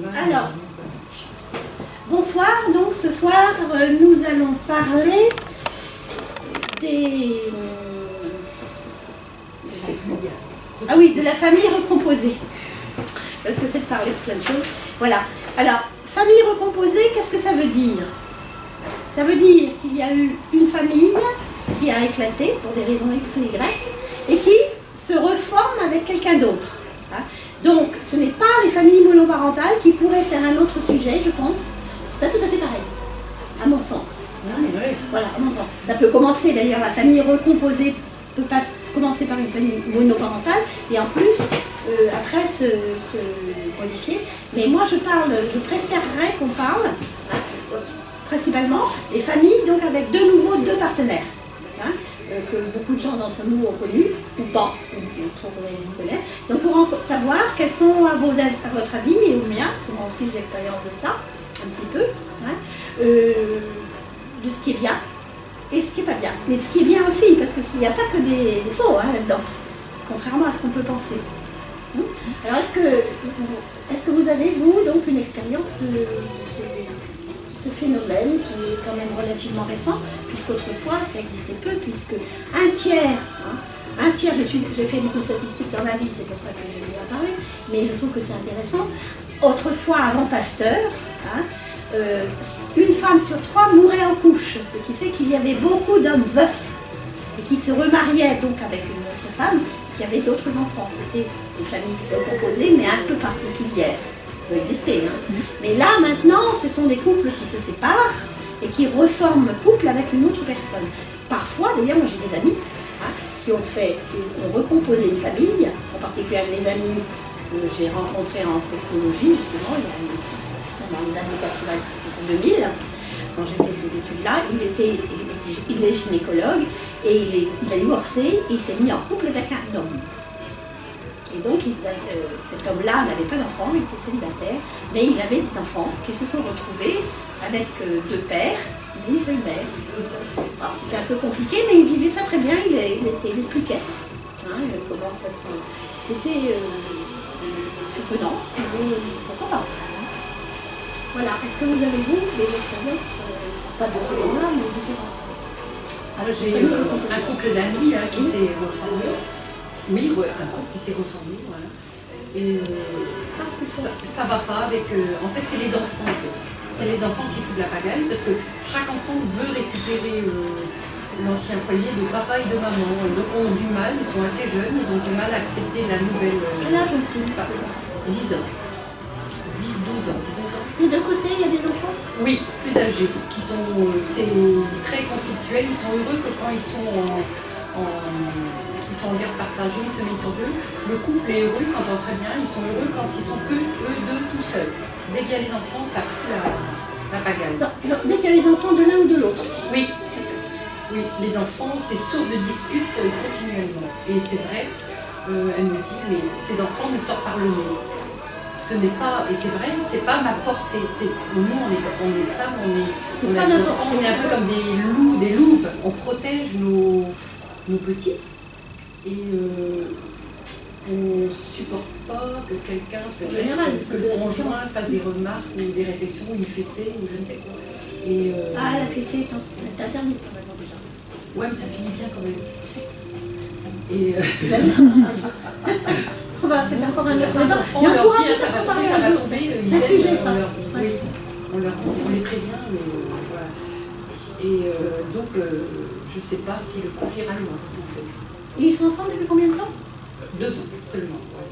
Alors, bonsoir, donc ce soir nous allons parler des... Ah oui, de la famille recomposée. Parce que c'est de parler de plein de choses. Voilà. Alors, famille recomposée, qu'est-ce que ça veut dire? Ça veut dire qu'il y a eu une famille qui a éclaté pour des raisons X ou Y et qui se reforme avec quelqu'un d'autre. Donc, ce n'est pas les familles monoparentales qui pourraient faire un autre sujet, je pense. C'est pas tout à fait pareil, à mon sens. Voilà, à mon sens. Ça peut commencer, d'ailleurs, la famille recomposée peut pas commencer par une famille monoparentale et en plus, après, se modifier. Mais moi, je préférerais qu'on parle, principalement, des familles, donc avec de nouveau deux partenaires. Que beaucoup de gens d'entre nous ont connus, ou pas, donc pour en savoir quels sont à votre avis et au mien, parce que moi aussi j'ai l'expérience de ça, un petit peu, de ce qui est bien et ce qui n'est pas bien. Mais de ce qui est bien aussi, parce qu'il n'y a pas que des défauts là-dedans, contrairement à ce qu'on peut penser. Alors est-ce que vous avez, vous, donc une expérience de ce phénomène qui est quand même relativement récent, puisqu'autrefois ça existait peu, puisque un tiers, j'ai fait beaucoup de statistiques dans ma vie, c'est pour ça que je vais en parler, mais je trouve que c'est intéressant. Autrefois, avant Pasteur, une femme sur 3 mourait en couche, ce qui fait qu'il y avait beaucoup d'hommes veufs et qui se remariaient donc avec une autre femme qui avait d'autres enfants. C'était une famille composée, mais un peu particulière. Peut exister, mais là maintenant ce sont des couples qui se séparent et qui reforment couple avec une autre personne. Parfois d'ailleurs, moi j'ai des amis qui ont recomposé une famille, en particulier mes amis que j'ai rencontrés en sexologie justement dans les années 80-2000, quand j'ai fait ces études-là. Il est gynécologue et il a divorcé et il s'est mis en couple avec un homme. Et donc, cet homme-là n'avait pas d'enfants, il était célibataire, mais il avait des enfants qui se sont retrouvés avec 2 pères et une seule mère. Alors, c'était un peu compliqué, mais il vivait ça très bien, il expliquait comment ça se... C'était surprenant, mais pourquoi pas. Voilà, est-ce que vous avez, vous, des expériences, pas de ce genre-là, mais différentes? Alors, j'ai un couple d'amis qui s'est reformé. Oui, un couple qui s'est reformé, voilà. Et ça va pas avec... en fait, c'est les enfants, en fait. C'est les enfants qui foutent la pagaille, parce que chaque enfant veut récupérer l'ancien foyer de papa et de maman. Donc, ont du mal, ils sont assez jeunes, ils ont du mal à accepter la nouvelle... Quel âge ont-ils, par exemple? 10 ans. 10-12 ans. Et de côté, il y a des enfants? Oui, plus âgés, qui sont... c'est très conflictuel, ils sont heureux que quand ils sont ils sont en garde partagée une semaine sur 2. Le couple est heureux, ils s'entendent très bien, ils sont heureux quand ils sont eux deux tout seuls. Dès qu'il y a les enfants, ça fout la pagaille. Dès qu'il y a les enfants de l'un ou de l'autre? Oui. Oui, les enfants, c'est source de disputes continuellement. Et c'est vrai, elle me dit, mais ces enfants me sortent par le nez. Ce n'est pas, et c'est vrai, c'est pas ma portée. Nous, on est femmes, on a des enfants, on est un peu comme des loups, des louves. On protège nos petits. Et on ne supporte pas que quelqu'un, que le conjoint fasse des remarques ou des réflexions, ou une fessée, ou je ne sais quoi. Et la fessée est interdite quand même déjà. Ouais, mais ça finit bien quand même. Et les amis sont c'est encore un autre enfant, on leur dit, ça va tomber, c'est un sujet ça. Oui, on leur dit, on les prévient, mais voilà. Et donc, je ne sais pas si le couple ira loin. Et ils sont ensemble depuis combien de temps? 2 ans seulement. Ouais.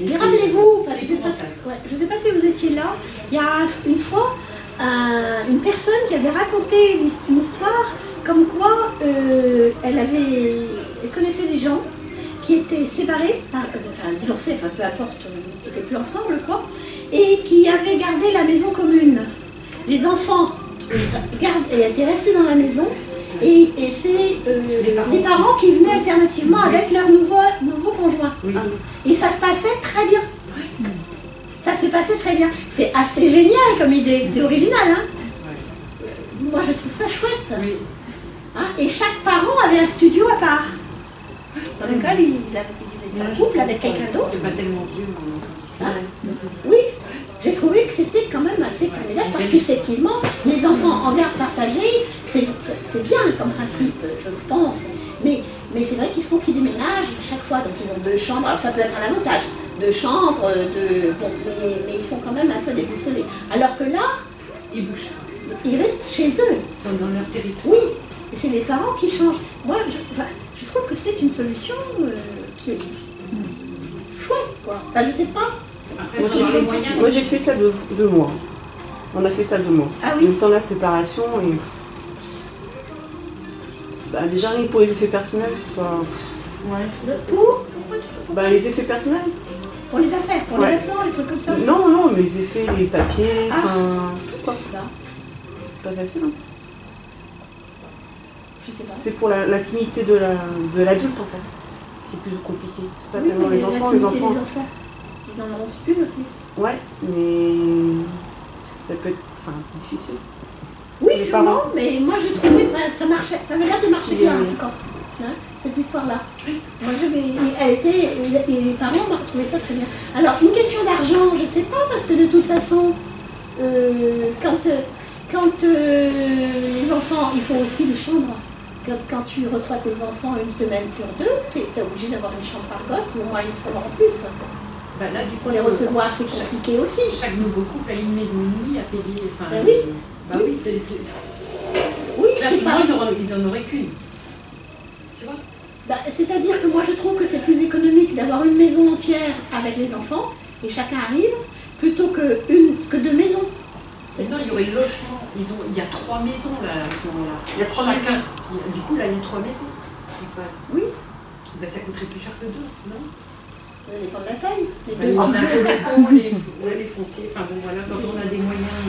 Mais rappelez-vous, je ne sais pas si vous étiez là, il y a une fois une personne qui avait raconté une histoire comme quoi elle connaissait des gens qui étaient séparés, divorcés, peu importe, qui n'étaient plus ensemble, et qui avaient gardé la maison commune. Les enfants étaient restés dans la maison. Et c'est les parents qui venaient alternativement avec leur nouveau conjoint. Oui. Et ça se passait très bien. Oui. Ça se passait très bien. C'est assez génial comme idée. C'est original. Oui. Moi, je trouve ça chouette. Oui. Et chaque parent avait un studio à part. Dans lequel il était en couple avec quelqu'un d'autre. C'est pas tellement vieux. Oui. j'ai trouvé que c'était quand même assez formidable parce qu'effectivement, les enfants en garde partagée, c'est bien comme principe, je pense. Mais c'est vrai qu'il faut qu'ils déménagent chaque fois, donc ils ont 2 chambres. Alors ça peut être un avantage, 2 chambres, bon, mais ils sont quand même un peu déboussolés. Alors que là, Ils bougent. ils restent chez eux. Ils sont dans leur territoire. Oui, et c'est les parents qui changent. Moi, je trouve que c'est une solution qui est chouette, quoi. Enfin, je sais pas. Après, Moi, faut avoir les moyens. j'ai fait ça 2 mois. On a fait ça 2 mois. Ah oui. Le temps de la séparation et... Bah, déjà rien que pour les effets personnels, c'est pas... Pourquoi Bah, les effets personnels. Pour les affaires, pour les vêtements, les trucs comme ça. Non, mais les effets, les papiers, Ah. enfin... Tout comme ça. C'est pas facile, hein. Je sais pas. C'est pour l'intimité de l'adulte, en fait, qui est plus compliqué. C'est pas Oui, tellement mais les enfants, l'activité des enfants. Ils en ont une aussi. Ouais, mais... ça peut être difficile. Oui, Les sûrement, parents. mais moi j'ai trouvé que ça marchait, ça avait l'air de marcher Si, bien en oui. tout cas, hein, cette histoire-là. Moi les parents m'ont trouvé ça très bien. Alors, une question d'argent, je sais pas, parce que de toute façon, quand les enfants, il faut aussi des chambres. Quand tu reçois tes enfants 1 semaine sur 2, tu es obligé d'avoir une chambre par gosse, ou au moins une chambre en plus. Bah, là, du coup, Pour les recevoir, c'est compliqué aussi. Chaque nouveau couple a une maison et demie à payer. Enfin, Ben oui. Bah oui. Oui, Là, c'est sinon, pas... ils en auraient qu'une. Tu vois? Bah, c'est-à-dire que moi je trouve que c'est plus économique d'avoir une maison entière avec les enfants et chacun arrive plutôt que 2 maisons. Sinon, il y aurait le logement. Il y a 3 maisons là à ce moment-là. Il y a 3 Chacun. Du coup, là, il y a 3 maisons. Françoise. Oui, Ben, ça coûterait plus cher que 2, non? ça dépend de la taille. Les Ben, 2 les studios, impôts, les fonciers, enfin bon voilà, quand on a des moyens.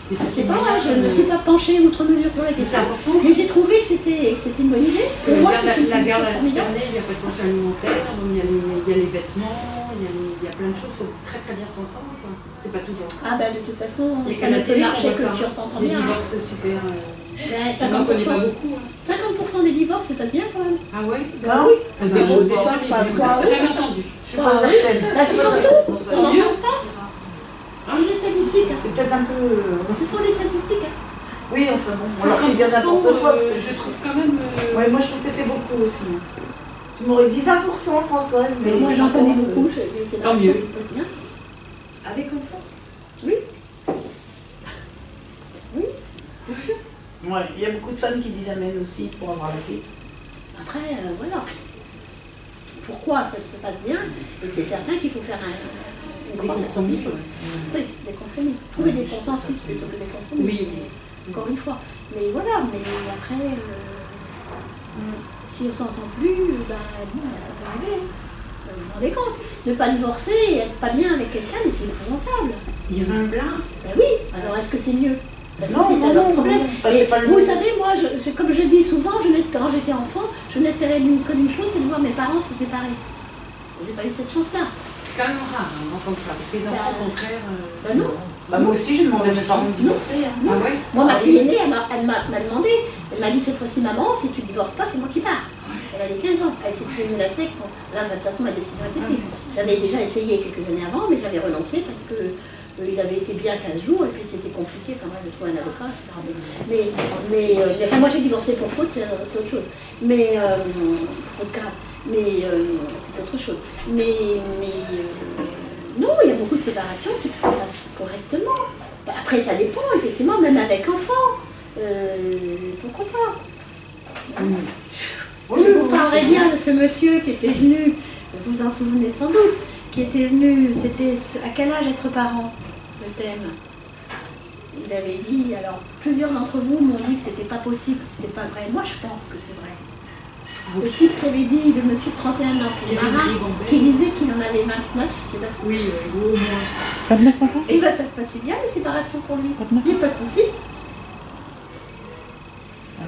Des je petits sais pas, moyens, je ne suis pas penchée outre mesure sur la mais c'est question. important. Mais j'ai trouvé que c'était une bonne idée. Pour moi, c'est une La garde solution formidable. alternée, il y a pas de pension alimentaire, donc il y a les vêtements, il y a plein de choses, il faut très très bien s'entendre. Quoi. C'est pas toujours ça. Ah bah de toute façon, Il y a ça qu'à ne la peut télé marcher qu'on que voit si ça. on s'entend Les bien. divorces super. Mais On n'en connaît pas 50%, beaucoup. Hein. 50% des divorces se passent bien quand même. Ah ouais? Ah oui. Ah ben, Des je beaux n'ai départ, jamais pas vu. quoi, oui. Jamais entendu. Je suis pas certaine. Là, c'est comme tout, on n'en mieux. parle pas. C'est les statistiques. C'est peut-être un peu. Ce sont les statistiques. Oui, enfin bon, on leur fait dire n'importe quoi. Parce que je trouve quand même. Ouais, moi je trouve que c'est beaucoup aussi. Tu m'aurais dit 20%, Françoise, mais. Moi j'en connais 50, beaucoup, c'est Tant mieux. qui se passe bien. Avec enfant. Oui, bien sûr. Ouais, il y a beaucoup de femmes qui disent amen aussi pour avoir la vie. Après, voilà. Pourquoi ça se passe bien? Et c'est certain qu'il faut faire une Des grosse compromis. chose. Oui, des compromis. Trouver des consensus plutôt que des compromis. Oui, Encore une fois. Mais voilà, mais après, si on s'entend plus, ben, bon, ça peut arriver. Hein. Vous vous rendez compte? Ne pas divorcer et être pas bien avec quelqu'un, mais c'est épouvantable. Il y en a plein. Ben oui, alors est-ce que c'est mieux? Parce que Non, c'est non, leur non, problème. non. Enfin, Et c'est pas le vous même. savez, moi, comme je dis souvent, quand j'étais enfant, je n'espérais que d'une chose, c'est de voir mes parents se séparer. J'ai pas eu cette chance-là. C'est quand même rare hein, d'entendre ça, parce que les enfants, au contraire. Ben non. Bah, moi aussi, j'ai demandé à mes parents de divorcer. Hein. Ah ouais? Moi, ma fille aînée, elle m'a demandé, elle m'a dit cette fois-ci, maman, si tu ne divorces pas, c'est moi qui pars. Elle avait 15 ans, elle s'est fait menacée, là, de toute façon, ma décision était prise. J'avais déjà essayé quelques années avant, mais j'avais renoncé parce que il avait été bien 15 jours et puis c'était compliqué, quand même, de trouver un avocat, etc. Enfin, moi, j'ai divorcé pour faute, c'est autre chose. Mais, faute grave. Mais c'est autre chose. Non, il y a beaucoup de séparations qui se passent correctement. Après, ça dépend, effectivement, même avec enfants. Pourquoi pas? Je vous parlerai bien de ce monsieur qui était venu, vous vous en souvenez sans doute, qui était venu, c'était à quel âge être parent, le thème. Il avait dit, alors plusieurs d'entre vous m'ont dit que c'était pas possible, que c'était pas vrai. Moi, je pense que c'est vrai. Le type qui avait dit, le monsieur de 31 ans, qui est marin, qui disait qu'il en avait 29, je sais pas si... Oui, au moins. 29 enfants? Et bien ça se passait bien, les séparations pour lui. 29 Il n'y a pas de souci.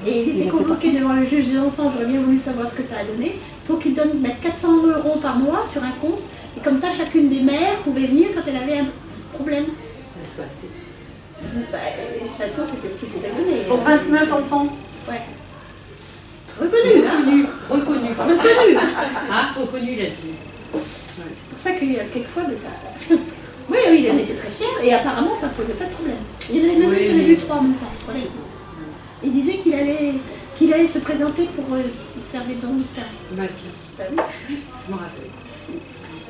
Et il était convoqué devant le juge de l'enfant, j'aurais bien voulu savoir ce que ça a donné, pour qu'il mette 400 € par mois sur un compte. Et comme ça, chacune des mères pouvait venir quand elle avait un problème. Elle soit assez. Bah, de toute façon, c'était ce qu'il pouvait donner. Pour 29 enfants. Ouais. Reconnu, hein? Reconnu. Reconnu. Ah, reconnu, il a dit. C'est pour ça qu'il y a quelquefois, mais ça... Oui, oui, il en était très fier et apparemment ça ne posait pas de problème. Il avait même Oui, il en a mais- vu 3 en même temps. Voilà. Il disait qu'il allait se présenter pour faire des dons du sperme. Bah tiens, Bah oui. je me rappelle.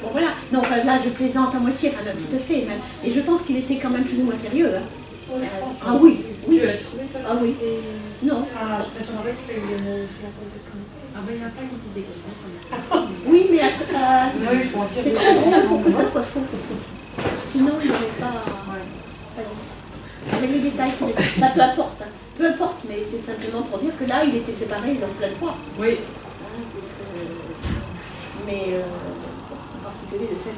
Bon voilà. Non, enfin là je plaisante à moitié, enfin non, tout à fait même. Et je pense qu'il était quand même plus ou moins sérieux. Hein. Ah oui, oui. Tu as trouvé toi? Ah oui. Non. Ah, je m'attendais qu'il y ait une Ah bah il y en a pas qui te déconnent. Oui, mais Oui, il faut un c'est trop gros pour que ça soit faux. Sinon il n'aurait pas dit ça. Mais les détails, enfin, peu importe. Hein. Peu importe, mais c'est simplement pour dire que là il était séparé donc plein de fois. Oui. Hein, mais en particulier de celle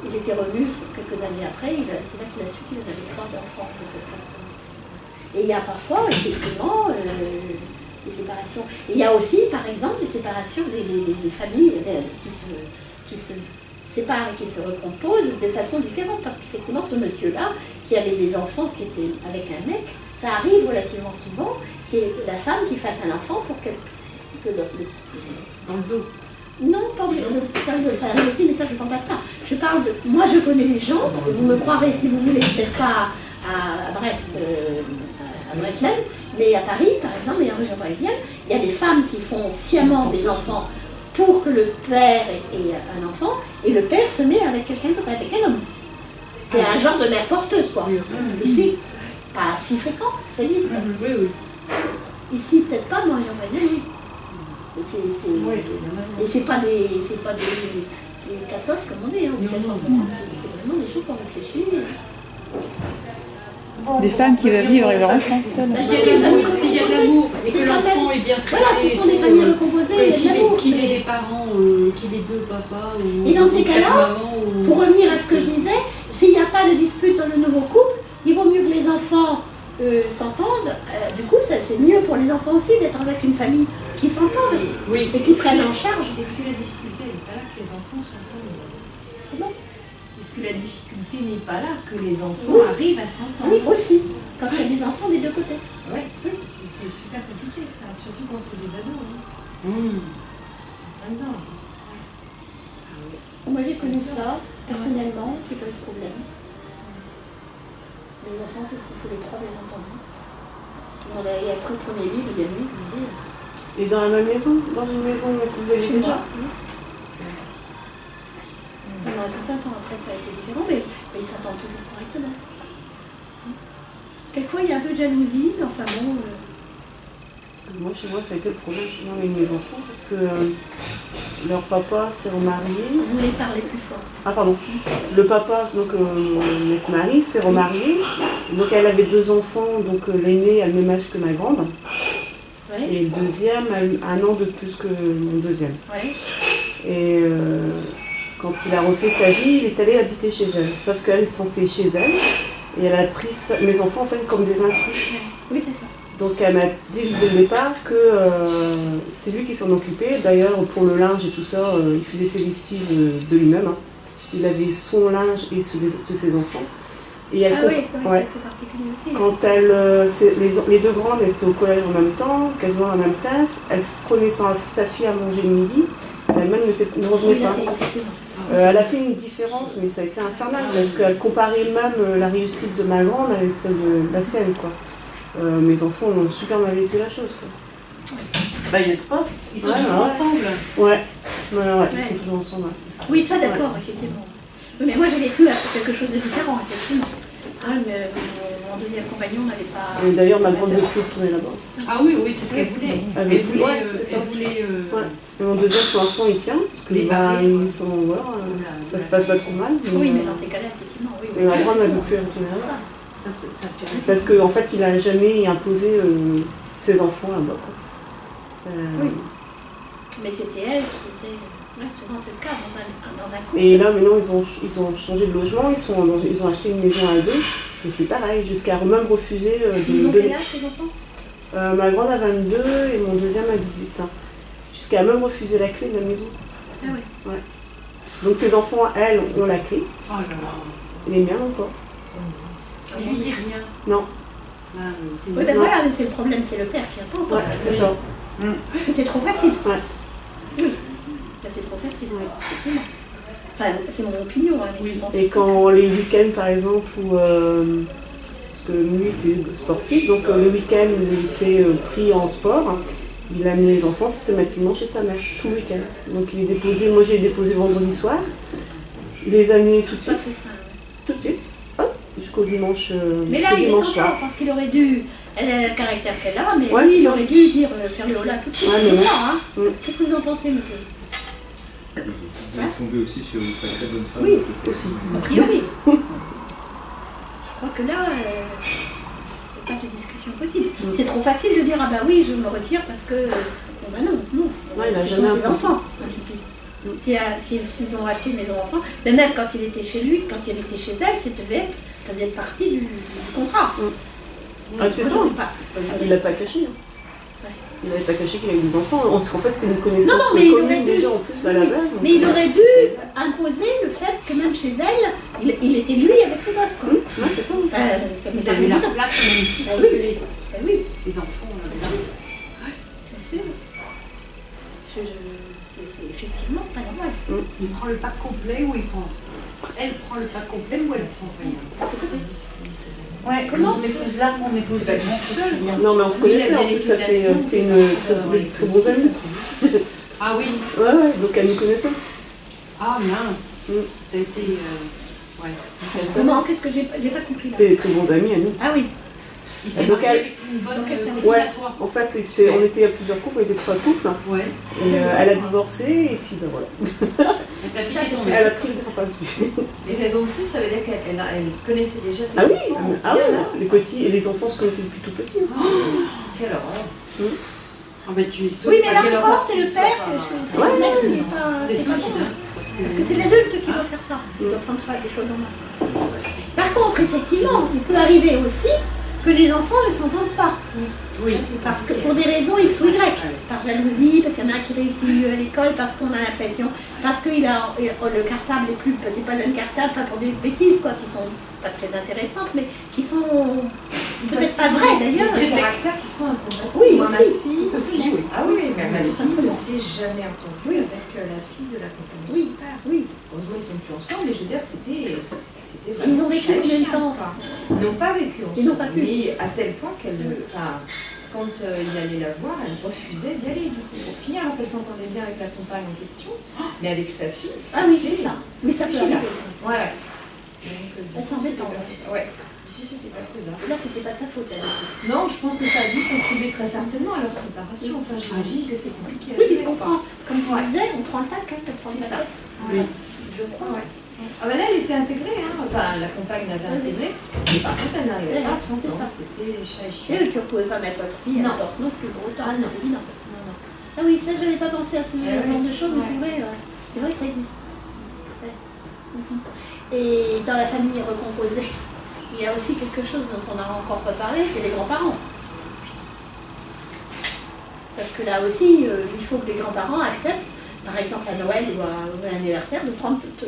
il était revenu quelques années après, c'est là qu'il a su qu'il avait 3 enfants de cette personne. Et il y a parfois, effectivement, des séparations. Et il y a aussi, par exemple, des séparations des familles qui se séparent et qui se recomposent de façon différente. Parce qu'effectivement, ce monsieur-là, qui avait des enfants qui étaient avec un mec, ça arrive relativement souvent, que la femme qui fasse un enfant pour que Dans le dos. non, pas ça arrive aussi, mais ça, je ne parle pas de ça. Je parle de... Moi, je connais des gens, vous me croirez si vous voulez, peut-être pas à Brest, à Brest même, mais à Paris, par exemple, et en région parisienne, il y a des femmes qui font sciemment des enfants pour que le père ait un enfant, et le père se met avec quelqu'un d'autre, avec un homme. C'est un genre de mère porteuse, quoi. Et c'est pas si fréquent, ça existe. Oui, oui. Ici, peut-être pas, moi, en région parisienne, oui. Et c'est pas des cassos comme on dit, hein, obligatoirement. C'est vraiment des choses qu'on réfléchit. Des femmes qui veulent vivre avec leur enfant seules. S'il y a de l'amour et que C'est quand l'enfant même- est bien traité, Voilà, ce sont des familles recomposées, il y a de l'amour. qu'il ait des parents, qu'il ait 2 papas ou Et dans ces ou 4 cas-là, mamans, ou Pour revenir à ce que je 6, disais, s'il n'y a pas de dispute dans le nouveau couple, il vaut mieux que les enfants s'entendent. Du coup, c'est mieux pour les enfants aussi d'être avec une famille qui s'entende Oui. et qui se prennent en charge. Est-ce que la difficulté n'est pas là que les enfants s'entendent? Comment? Est-ce que la difficulté n'est pas là que les enfants arrivent à s'entendre? Oui, aussi, quand il y a des enfants des deux côtés. Ouais, c'est super compliqué ça, surtout quand c'est des ados. Hein. Là-dedans. Moi, j'ai connu ça, personnellement, j'ai pas eu de problème. Les enfants, ce sont tous les 3, bien entendu. Il y a pris le premier livre, il y a lui, Et dans la même maison, dans une maison que vous avez déjà. Pendant un certain temps après, ça a été différent, mais ils s'entendent toujours correctement. Quelquefois, il y a un peu de jalousie, mais enfin bon. Parce que moi, chez moi, ça a été le problème chez moi avec mes enfants, parce que leur papa s'est remarié. Vous voulez parler plus fort. Ah pardon. Le papa, donc mon ex-mari, s'est remarié. Donc elle avait 2 enfants, donc l'aîné a le même âge que ma grande. Ouais. Et le deuxième a 1 an de plus que mon deuxième. Ouais. Et quand il a refait sa vie, il est allé habiter chez elle. Sauf qu'elle se sentait chez elle. Et elle a pris mes enfants en fait comme des intrus. Oui, c'est ça. Donc elle m'a dit dès le départ que c'est lui qui s'en occupait. D'ailleurs pour le linge et tout ça, il faisait ses lessives de lui-même. Hein. Il avait son linge et ceux de ses enfants. Et elle Ah oui, ouais. c'est un peu particulier aussi. Quand les 2 grandes elles étaient au collège en même temps, quasiment à la même place, elle prenait sa fille à manger le midi, elle-même ne revenait Oui, là, pas. c'est effectivement. Elle a fait une différence, mais ça a été infernal parce qu'elle comparait même la réussite de ma grande avec celle de la sienne, quoi. Mes enfants ont super mal vécu la chose, quoi. Bah, il y a de quoi. Ils sont Ouais, toujours ouais. ensemble. Ouais, ils sont toujours ensemble. Ouais. Oui, ça d'accord, effectivement. Oui, mais moi j'ai vécu quelque chose de différent, effectivement. Hein, mon deuxième compagnon n'avait pas. Et d'ailleurs, ma grande veut plus retourner là-bas. Ah oui, oui, c'est ce qu'elle voulait. Elle Elle veut- voulait, ouais, c'est ça. elle voulait Ouais. Et mon deuxième, pour l'instant, il tient, parce que Les barrer, ils sont voilà, ça se passe pas trop mal. Oui, mais dans ces cas-là, effectivement, oui. Et ma grande, elle ne veut plus retourner C'est là-bas. ça. Parce qu'en fait, il n'a jamais imposé ses enfants là-bas, quoi. Ça- Oui. Mais c'était elle qui était. Ouais, souvent c'est le cas dans un couple. Et là, maintenant, ils ont changé de logement, ils ont acheté une maison à 2, et c'est pareil, jusqu'à même refuser Ils ont de quel âge, tes enfants? ma grande a 22 et mon deuxième a 18. Hein. Jusqu'à même refuser la clé de la maison. Ah oui. Donc ses enfants, elles, ont la clé, Oh là là. et les miens n'ont pas. Il lui dit rien. Non. Ah, c'est Oui, ben voilà, mais c'est le problème, c'est le père qui attend. Ouais, c'est ça. Parce que c'est trop facile. Ouais. Oui. Ben, c'est trop facile, oui, effectivement. Enfin, c'est mon opinion. Hein, mais Oui. je pense Et aussi quand les week-ends, par exemple, où. Parce que lui était sportif, donc le week-end, il était pris en sport. Il a amené les enfants systématiquement chez sa mère, tout le week-end. Donc il est déposé, moi j'ai déposé vendredi soir. Il les a amenés tout de que je crois suite, que c'est ça. tout de suite, hop, jusqu'au dimanche. Mais là, jusqu'au il est dimanche content soir. parce qu'il aurait dû. Elle a le caractère qu'elle a, mais Ouais, lui, il c'est ça. aurait dû dire faire Lola tout de suite. Ouais, tout mais le non. temps, hein. Mm. Qu'est-ce que vous en pensez, monsieur? Vous êtes tombé aussi sur une sacrée bonne femme. Oui, peut-être. aussi. A priori. Je crois que là, il n'y a pas de discussion possible. Mm. C'est trop facile de dire ah bah oui, je me retire parce que. Bon bah non, non. Ouais, il a Ce jamais sont ses imposé. enfants. Mm. S'ils ont acheté une maison ensemble, mais même quand il était chez lui, quand il était chez elle, faisait partie du contrat. Ah, c'est Moi, ça. j'en ai pas. Il l'a pas caché. Hein. Ouais. Il n'avait pas caché qu'il avait des enfants. En fait, c'était une connaissance Non, mais il aurait commune dû. déjà en plus à la base. Mais il aurait dû imposer le fait que même chez elle, il était lui avec ses gosses. Quoi. Ouais, c'est ça. Ça me Ils paraît avaient la évident. place au même titre Ah oui. que Ben oui, les enfants. bien sûr. Bien sûr. C'est effectivement pas normal. ça. Il prend le pack complet ou il prend. Elle prend le pack complet ou elle sans rien. Ouais, Comment on épouse là, on épouse là. Non, mais on se connaissait en plus, ça fait. C'était des très bons amis. Ah oui. Ouais, ouais, donc elle nous connaissait. Ah mince. Mm. T'as été. Ouais. Comment? Qu'est-ce que j'ai pas compris là? C'était des très bons amis à nous. Ah oui. Il s'est Donc marié elle- avec une bonne donc elle s'est copine Ouais, à toi. en fait, on était à plusieurs couples, on était 3 couples. Ouais. Et elle a divorcé, et puis ben voilà. Et t'as Ça, piqué c'est ton Elle a pris le grand pas dessus. Les raisons de plus, ça veut dire qu'elle connaissait déjà tes Ah oui, enfants. ah ouais, Bien, hein. les petits et les enfants se connaissaient depuis tout petit. Hein. Quelle horreur. Ah bah tu es sauvé. Oui, mais là quelle encore, horreur c'est le qu'il père, soit c'est pas- le mec, ce n'est pas. T'es c'est pas solide, bon. hein. Parce que c'est l'adulte qui doit faire ça. Il doit prendre ça, les choses en main. Par contre, effectivement, il peut arriver aussi que les enfants ne s'entendent pas. Oui. Parce que pour des raisons X ou Y, par jalousie, parce qu'il y en a un qui réussit mieux à l'école, parce qu'on a l'impression, parce que le cartable est plus, c'est pas le même cartable, enfin pour des bêtises quoi, qui sont pas très intéressantes, mais qui sont peut-être pas vraies d'ailleurs. Des caractères qui sont incompatibles. Oui, Moi, ma aussi. fille Aussi, oui. Ah oui, mais ma Tout fille simplement. ne s'est jamais entendue Oui. avec la fille de la compagne. Oui, oui. Heureusement, ils sont plus ensemble, mais je veux dire, c'était vraiment. Ils ont vécu chien et combien de chien, temps quoi. Ils n'ont pas vécu ensemble. Ils n'ont pas pu. Mais à tel point qu'elle. Enfin, quand il allait la voir, elle refusait d'y aller. Du coup, pour finir, alors qu'elle s'entendait bien avec la compagne en question, mais avec sa fille. Ah oui, c'était- c'est ça. Oui, ça peut Là. arriver ça. Voilà. Elle s'en détend. Ouais. Du coup, c'était pas faisable. Là, c'était pas de sa faute. Elle. Non, je pense que ça a dû contribuer très certainement à leur séparation. Enfin, j'imagine que c'est compliqué à Oui, gérer, puisqu'on quoi. prend, comme tu Ouais. disais, on prend le pack, hein, on prend le C'est ça. paquet. Oui. Je crois, ouais. Ah bah là, elle était intégrée, hein. Enfin, la compagne l'avait intégrée, mais par contre, elle n'arrivait pas à C'est s'entendre. ça. C'était chat et chien. Et puis on ne pouvait pas mettre votre fille à Non. la porte non plus pour autant, Ah, c'est non. évident. Non, non. Ah oui, ça je n'avais pas pensé à ce Eh genre oui. de choses, mais Ouais. c'est vrai que ça existe. Ouais. Mhm. Et dans la famille recomposée, il y a aussi quelque chose dont on a encore reparlé, c'est les grands-parents. Parce que là aussi, il faut que les grands-parents acceptent, par exemple à Noël ou à l'anniversaire, de prendre tout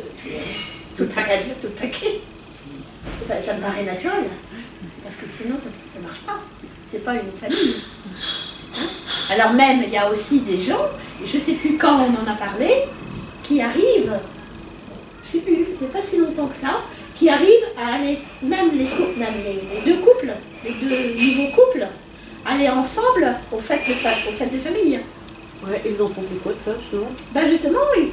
le paquet. Enfin, ça me paraît naturel, parce que sinon ça ne marche pas. C'est pas une famille. Hein? Alors même, il y a aussi des gens, et je ne sais plus quand on en a parlé, qui arrivent, je ne sais plus, c'est pas si longtemps que ça, qui arrivent à aller, même les deux couples, les deux nouveaux couples, aller ensemble aux fêtes de famille. Ouais, et vous en pensez quoi de ça, justement? Ben justement, les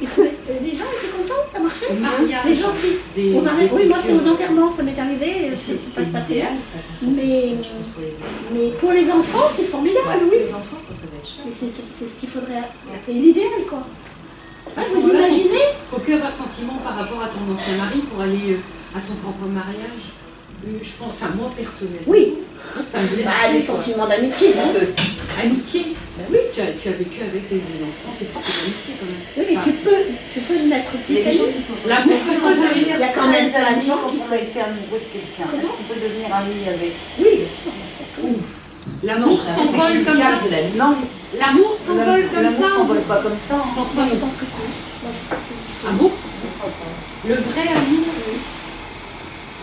gens étaient contents, ça marchait. Mariage. Les gens qui... on arrive, oui, moi c'est aux enterrements, ça m'est arrivé, ça se passe pas très bien. idéal, ça, quand ça Mais- je pense, pour les enfants. Mais pour les enfants, c'est formidable, Ouais, oui. les enfants, ça doit être chouette. Mais c'est ce qu'il faudrait... C'est l'idéal, quoi. Ah, À ce vous moment-là, imaginez? Faut plus avoir de sentiments par rapport à ton ancien mari pour aller à son propre mariage. Je pense, enfin moi personnellement. Oui. Ça me blesse. Bah, des sentiments d'amitié, non? Amitié. Bah oui. Tu as vécu avec des enfants, c'est plus que l'amitié quand même. Oui, mais tu peux le mettre Il y a des gens plus qui sont. L'amour que ça veut dire. Il y a quand même plein de gens quand qui on a été amoureux de quelqu'un. Comment Est-ce qu'on peut devenir ami avec? Oui, bien sûr. L'amour s'envole comme ça. de la Non, L'amour s'envole comme l'amour ça. s'envole pas comme ça. Je pense Moi, pas. je pense que si. Moi, je pense que si. Ah bon? Le vrai amour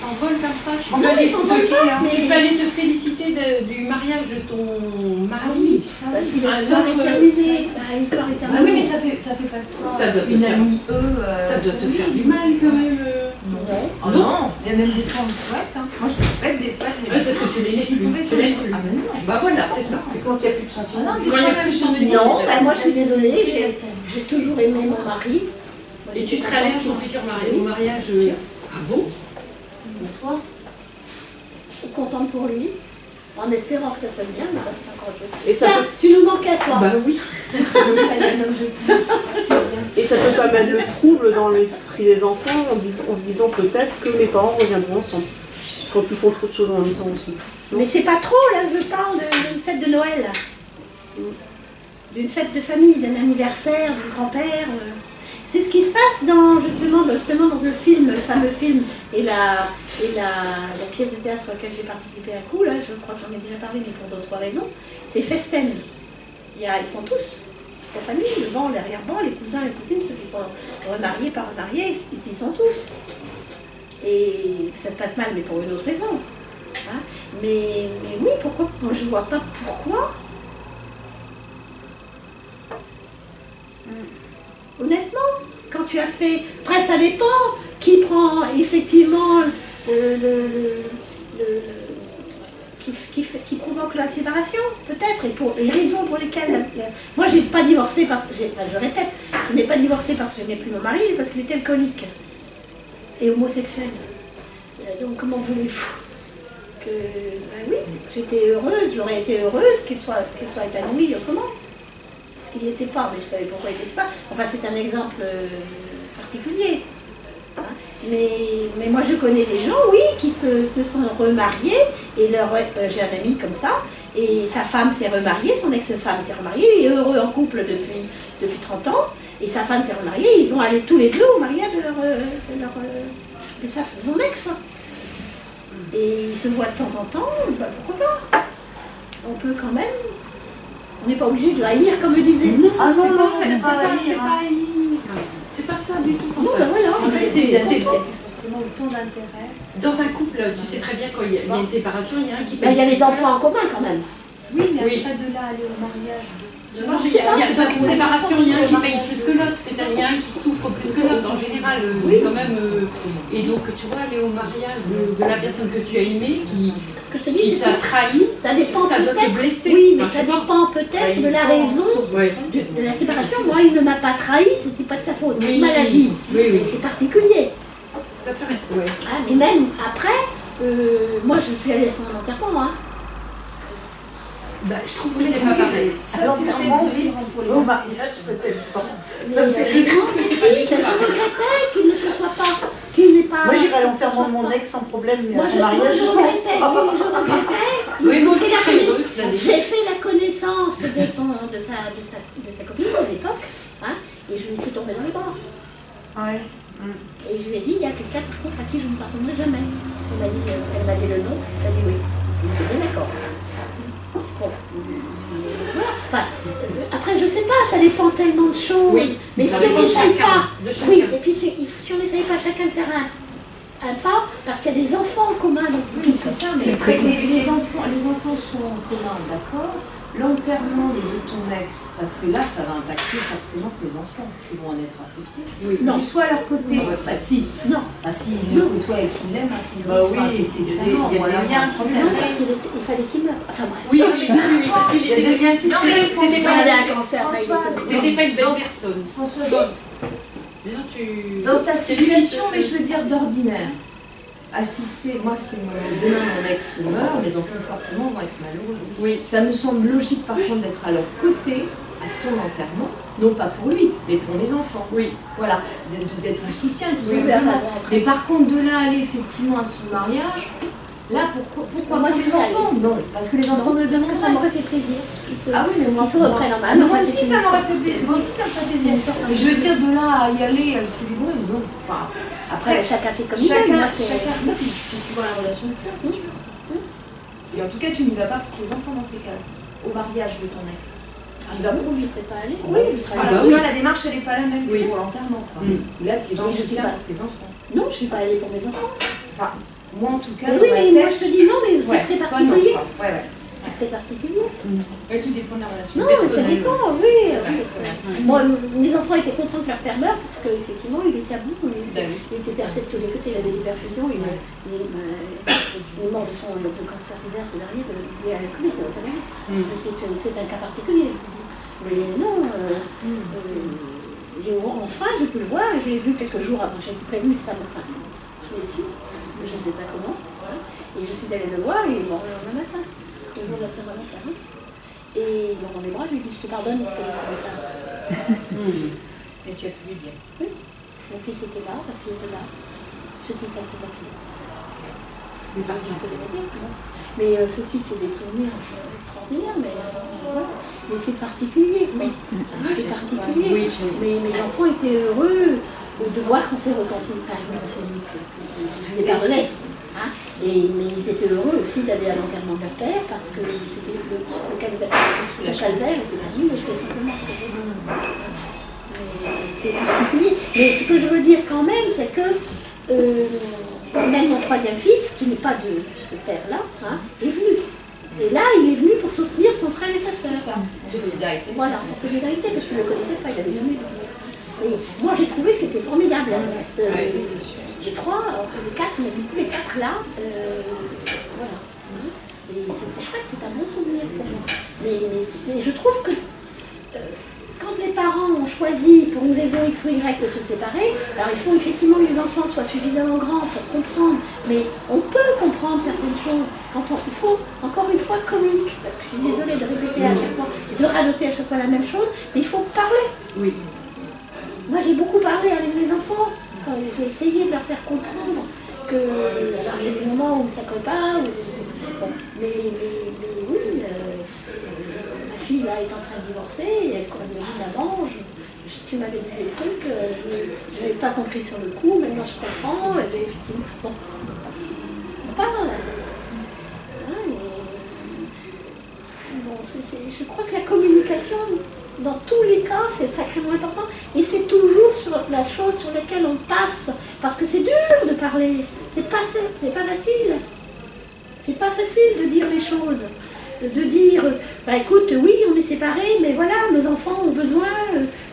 s'envole comme ça. Tu Non, peux mais aller, ils s'envolent pas, tu peux mais... aller te féliciter du mariage de ton mari. Bah, si Un l'histoire est autre- terminée, bah, l'histoire est Ah terminée. oui, mais ça fait pas de toi Ça doit te une faire- amie, Ça doit te faire du mal quand même. Non. Ouais. Oh non, il y a même des fois on souhaite. Hein. Moi je me souhaite des fois. Ouais, parce que tu l'aimes S'ils pouvaient plus. se Tu l'aimes plus. Ah mais non. Bah voilà, c'est ça. C'est quand il n'y a plus de Ah sentiments. non, des Quand il y fois a plus même de je me dis, sentiments, Non, c'est bah, moi je suis désolée, Je laisse j'ai toujours aimé mon mari. Moi, Et j'étais tu serais allée à contente son qu'il- futur Oui, au mariage. bien sûr. Ah bon? Bonsoir. Je suis contente pour lui, en espérant que ça se passe bien, mais ça c'est encore autre chose. Et ça Tiens, tu nous manques à toi. Bah oui. il fallait un homme de plus. C'est bien. Et ça peut pas mettre le trouble dans l'esprit des enfants en se disant peut-être que mes parents reviendront ensemble. Quand ils font trop de choses en même temps aussi. Mais c'est pas trop, là, je parle d'une fête de Noël. D'une fête de famille, d'un anniversaire, du grand-père. C'est ce qui se passe justement dans le film, le fameux film, et la pièce de théâtre à laquelle j'ai participé à coup, là, je crois que j'en ai déjà parlé, mais pour d'autres raisons, c'est Festen. Ils sont tous la famille, le banc, l'arrière-banc, les cousins, les cousines, ceux qui sont remariés, pas remariés, ils y sont tous. Et ça se passe mal, mais pour une autre raison. Hein. Mais oui, pourquoi? Moi, je vois pas pourquoi. Honnêtement, quand tu as fait... Après, ça dépend qui prend effectivement qui provoque la séparation, peut-être, et pour les raisons pour lesquelles... Moi, j'ai pas divorcé parce que... je répète, je n'ai pas divorcé parce que je n'ai plus mon mari, parce qu'il était alcoolique et homosexuel. Donc, comment voulez-vous que... Ben oui, j'étais heureuse, j'aurais été heureuse qu'il soit épanoui autrement. Parce qu'il n'y était pas, mais je savais pourquoi il n'y était pas. Enfin, c'est un exemple particulier. Hein. Mais moi, je connais des gens, oui, qui se sont remariés, et j'ai un ami comme ça, et sa femme s'est remariée, son ex-femme s'est remariée, il est heureux en couple depuis 30 ans, et sa femme s'est remariée, ils ont allé tous les deux au mariage de son ex. Et ils se voient de temps en temps, bah, pourquoi pas? On peut quand même... On n'est pas obligé de haïr, comme je disais. Non, Ah non, c'est non, pas c'est pas haïr, c'est pas haïr. C'est pas ça du tout. Non, ben voilà. En fait, Il n'y a c'est plus forcément autant d'intérêt. dans un couple, tu sais très bien quand il y a une séparation, il y a un qui Ben, il y a les enfants en commun quand même. Oui, mais Oui. après de là aller au mariage. Non, il y a dans une séparation, il y a un qui paye plus que l'autre, c'est-à-dire il y a un qui souffre plus que l'autre. En général, c'est quand même. Et donc, tu vois, aller au mariage de la personne que tu as aimée, Ce que je te dis, qui c'est t'a que trahi, ça dépend ça doit te peut-être. blesser. Oui, mais Enfin, ça je sais pas. dépend peut-être de la raison de la séparation. Moi, il ne m'a pas trahi, c'était pas de sa faute. Oui, Maladie. oui, oui. Mais c'est particulier. Ça fait. Ouais. Hein, mais même après, moi, je suis allée à son enterrement. Hein. Bah, je trouve que c'est pas pareil. Ça, c'était différent pour les Au enfants. mariage, peut-être pas. Ça me fait je trouve que c'est pas du tout je pareil. regrettais qu'il ne se soit pas, qu'il n'ait pas... Moi, j'irai à l'enterrement de mon ex sans problème, mais Moi, à son mariage, je je pense regrettais, pas. oui, je regrettais. Oui, moi J'ai aussi, fait je serais la heureuse l'année. J'ai fait la connaissance de sa copine à l'époque, hein, et je lui suis tombée dans les bras. Ouais. Et je lui ai dit, il y a quelqu'un par contre à qui je ne pardonnerai jamais. Elle m'a dit le nom, elle a dit oui. Je suis bien d'accord. Bon, voilà. Enfin, après, je sais pas, ça dépend tellement de choses. Oui, mais ça si on dépend de n'essaye chacun, pas, de chacun. oui, et puis si on n'essaye pas chacun de faire un pas, parce qu'il y a des enfants en commun, donc Oui, c'est ça, mais C'est très les enfants sont en commun, d'accord. L'enterrement de ton ex, parce que là, ça va impacter forcément tes enfants qui vont en être affectés. Oui. Non. Tu sois à leur côté. Non. Bah si. non. Bah si, il le côtoie et qu'il l'aime, a priori, Bah il sera oui, affecté de il y a sa des- mort. il y a Voilà. des liens qui Non, parce qu'il fallait qu'il meure. Enfin bref. Oui, parce qu'il Il y a des était. liens qui Non, se mais font. c'était pas Il avait une- un cancer. François, C'était pas une belle personne. François, Non, tu. dans ta c'est lui qui situation, te- mais je veux dire d'ordinaire, assister, moi si demain mon ex meurt, mes enfants forcément vont être malheureux. Oui. Ça me semble logique par contre d'être à leur côté à son enterrement, non pas pour lui, mais pour les enfants. Oui. Voilà, d'être en soutien tout Oui, simplement. enfin, bon, après, Mais par contre de là aller effectivement à son mariage, là pourquoi Moi, pas je les serais enfants? Non, parce que les enfants ne le parce que ça demandent pas. m'aurait fait plaisir. Ah oui, mais moi, Ils se reprennent en main. Moi Enfin, aussi, c'est ça une m'aurait histoire. fait plaisir. Moi aussi, ça me fait plaisir. Mais je veux dire, de là à y aller, à le célébrer, non. Enfin, Après, après, chacun fait comme il veut. chacun, Moi, c'est- oui, c'est souvent la relation de cœur, c'est sûr. Et en tout cas, tu n'y vas pas pour tes enfants dans ces cas, au mariage de ton ex. Tu y vas pour Je lui. ne serais pas allée. Oui, je serais Ah, Alors, bah tu oui. vois, la démarche, elle n'est pas la même que Oui. pour l'enterrement. quoi. Là, tu y vas en Mais je suis soutien pas- pour tes enfants. Non, je ne suis pas allée pour mes enfants. Enfin, moi, en tout cas, Mais dans oui, ma mais moi tête, je te dis non, mais c'est très Toi, non, particulier. quoi. Ouais. C'est très particulier. Et tout dépend de la relation Non, mais ça personnelle. dépend, oui. Moi, mes enfants étaient contents que leur père meure parce qu'effectivement, il était à bout. Il était percé de tous les côtés, il avait des perfusions. Il est mort de cancer divers et varié lié à l'alcoolisme. C'est un cas particulier. Mais non, enfin, j'ai pu le voir et je l'ai vu quelques jours avant. J'ai été prévenue de ça. Enfin, je l'ai su, mais je ne sais pas comment. Voilà. Et je suis allée le voir et il est mort le lendemain matin. Le jour de la Saint-Valentin. Et il m'a dans mes bras, je lui ai dit je te pardonne parce que je ne savais pas. Et tu as pu lui dire. Oui. Mon fils était là, ma fille était là. Je suis sortie de la pièce. C'est parti ce que je veux dire. Mais ceci, c'est des souvenirs extraordinaires, mais c'est particulier. Oui. C'est particulier. Oui. Mais mes enfants étaient heureux de voir qu'on s'est réconciliés. Enfin, je les pardonnais. Hein, mais ils étaient heureux aussi d'aller à l'enterrement de leur père parce que c'était le calvaire était à nous, c'est simplement ce que je veux dire. C'est particulier. Mais ce que je veux dire quand même, c'est que même mon troisième fils, qui n'est pas de ce père-là, hein, est venu. Et là, il est venu pour soutenir son frère et sa sœur. C'est ça, en solidarité. Voilà, en solidarité, parce qu'il ne le connaissait pas, il n'avait jamais vu. Moi, j'ai trouvé que c'était formidable. Les trois, les quatre, mais du coup les quatre là, voilà. Et c'était chouette, c'est un bon souvenir pour moi. Mais je trouve que quand les parents ont choisi pour une raison X ou Y de se séparer, alors il faut effectivement que les enfants soient suffisamment grands pour comprendre, mais on peut comprendre certaines choses quand il faut, encore une fois, communiquer. Parce que je suis désolée de répéter à chaque fois, de radoter à chaque fois la même chose, mais il faut parler. Oui. Moi j'ai beaucoup parlé avec mes enfants. J'ai essayé de leur faire comprendre que. Alors il y a des moments où ça ne colle pas, bon, mais oui, ma fille là est en train de divorcer, et elle me dit maman, tu m'avais dit des trucs, je n'avais pas compris sur le coup, maintenant je comprends, et effectivement. Bon, on parle. Hein, bon, je crois que la communication. Dans tous les cas, c'est sacrément important et c'est toujours sur la chose sur laquelle on passe parce que c'est dur de parler, c'est pas facile. C'est pas facile de dire les choses, de dire bah écoute, oui, on est séparés, mais voilà, nos enfants ont besoin.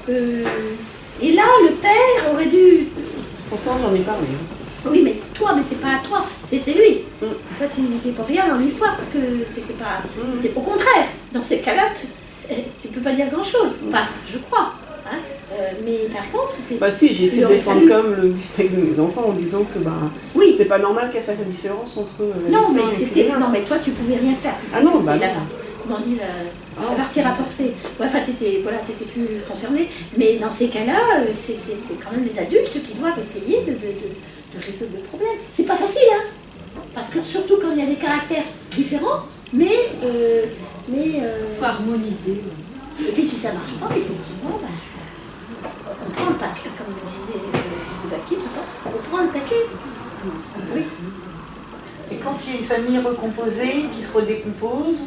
Et là, le père aurait dû. Pourtant, j'en ai parlé. Oui, mais toi, mais c'est pas à toi, c'était lui. Toi, tu n'étais pour rien dans l'histoire parce que c'était pas. C'était au contraire. Dans ces cas-là, tu peux pas dire grand-chose. Enfin, je crois. Hein. Mais par contre, c'est... Bah si, j'ai essayé de défendre comme le beefsteak de mes enfants en disant que oui, c'était pas normal qu'elle fasse la différence entre non, mais c'était... Non, mais toi, tu pouvais rien faire. Parce que la partie, comment on dit, la partie rapportée. Ouais, enfin, t'étais plus concernée. Mais dans ces cas-là, c'est quand même les adultes qui doivent essayer de résoudre le problème. C'est pas facile, hein. Parce que surtout quand il y a des caractères différents, mais faut harmoniser. Et puis si ça marche pas, effectivement, on prend le paquet, comme disait, je sais pas qui, on prend le paquet. Oui. Et quand il y a une famille recomposée qui se redécompose,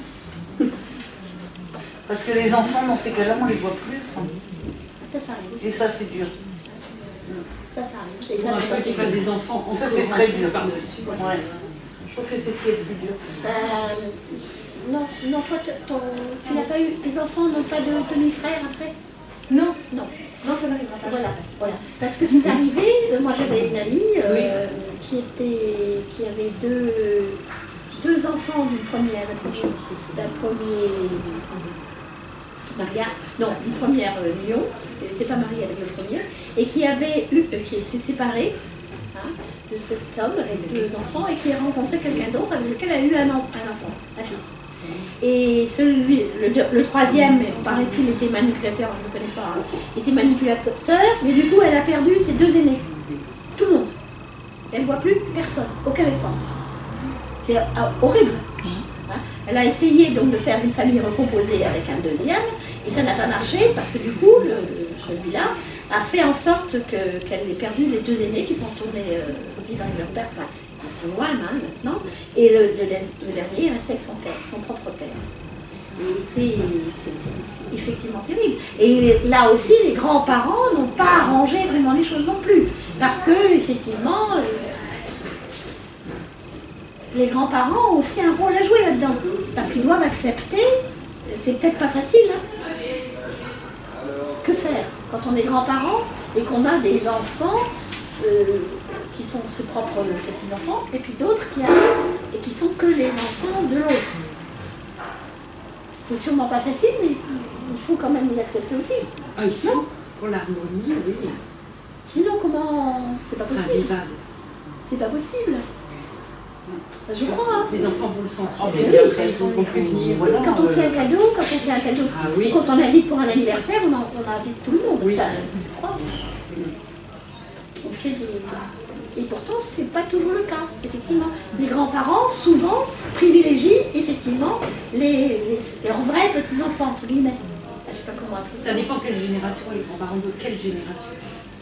parce que les enfants dans ces cas-là, on les voit plus. Ça arrive. Et ça, c'est dur. Ça arrive. Et ça, on pas qu'ils fassent des enfants encore. Ça, c'est très dur par-dessus. Ouais. Je trouve que c'est ce qui est le plus dur. Non, toi, tu n'as pas eu, tes enfants n'ont pas de demi-frère après? Non, ça n'arrivera pas. Voilà. Parce que c'est arrivé, moi j'avais une amie qui avait deux enfants d'un premier mariage, non, d'une première union, elle n'était pas mariée avec le premier, et qui s'est séparée. Hein, de cet homme avec deux enfants et qui a rencontré quelqu'un d'autre avec lequel elle a eu un enfant, un fils. Et le troisième, paraît-il, était manipulateur, je ne le connais pas, était manipulateur, mais du coup elle a perdu ses deux aînés, tout le monde. Elle ne voit plus personne, aucun espoir. C'est horrible. Hein. Elle a essayé donc de faire une famille recomposée avec un deuxième, et ça n'a pas marché parce que du coup, celui-là a fait en sorte qu'elle ait perdu les deux aînés qui sont retournés vivre avec leur père, enfin, ils sont loin maintenant, et le dernier reste avec son père, son propre père. Et c'est effectivement terrible. Et là aussi, les grands-parents n'ont pas arrangé vraiment les choses non plus, parce que effectivement, les grands-parents ont aussi un rôle à jouer là-dedans. Parce qu'ils doivent accepter, c'est peut-être pas facile. Hein. Que faire quand on est grands-parents et qu'on a des enfants qui sont ses propres petits-enfants, et puis d'autres qui arrivent et qui sont que les enfants de l'autre. C'est sûrement pas facile, mais il faut quand même les accepter aussi. Ah, il faut, pour l'harmonie, oui. Sinon, comment... C'est pas C'est possible. invivable. C'est pas possible. Je crois. Hein. Les enfants vont le sentir. Oh, mais oui, après, ils vont prévenir. Voilà, Quand on fait un cadeau, Ah oui. quand on invite pour un anniversaire, on invite tout le monde. Oui. Enfin, je crois. On fait des... Et pourtant, c'est pas toujours le cas, effectivement. Les grands-parents, souvent, privilégient, effectivement, leurs vrais petits-enfants, entre guillemets. Je sais pas comment appeler ça. Ça dépend quelle génération, les grands-parents de quelle génération.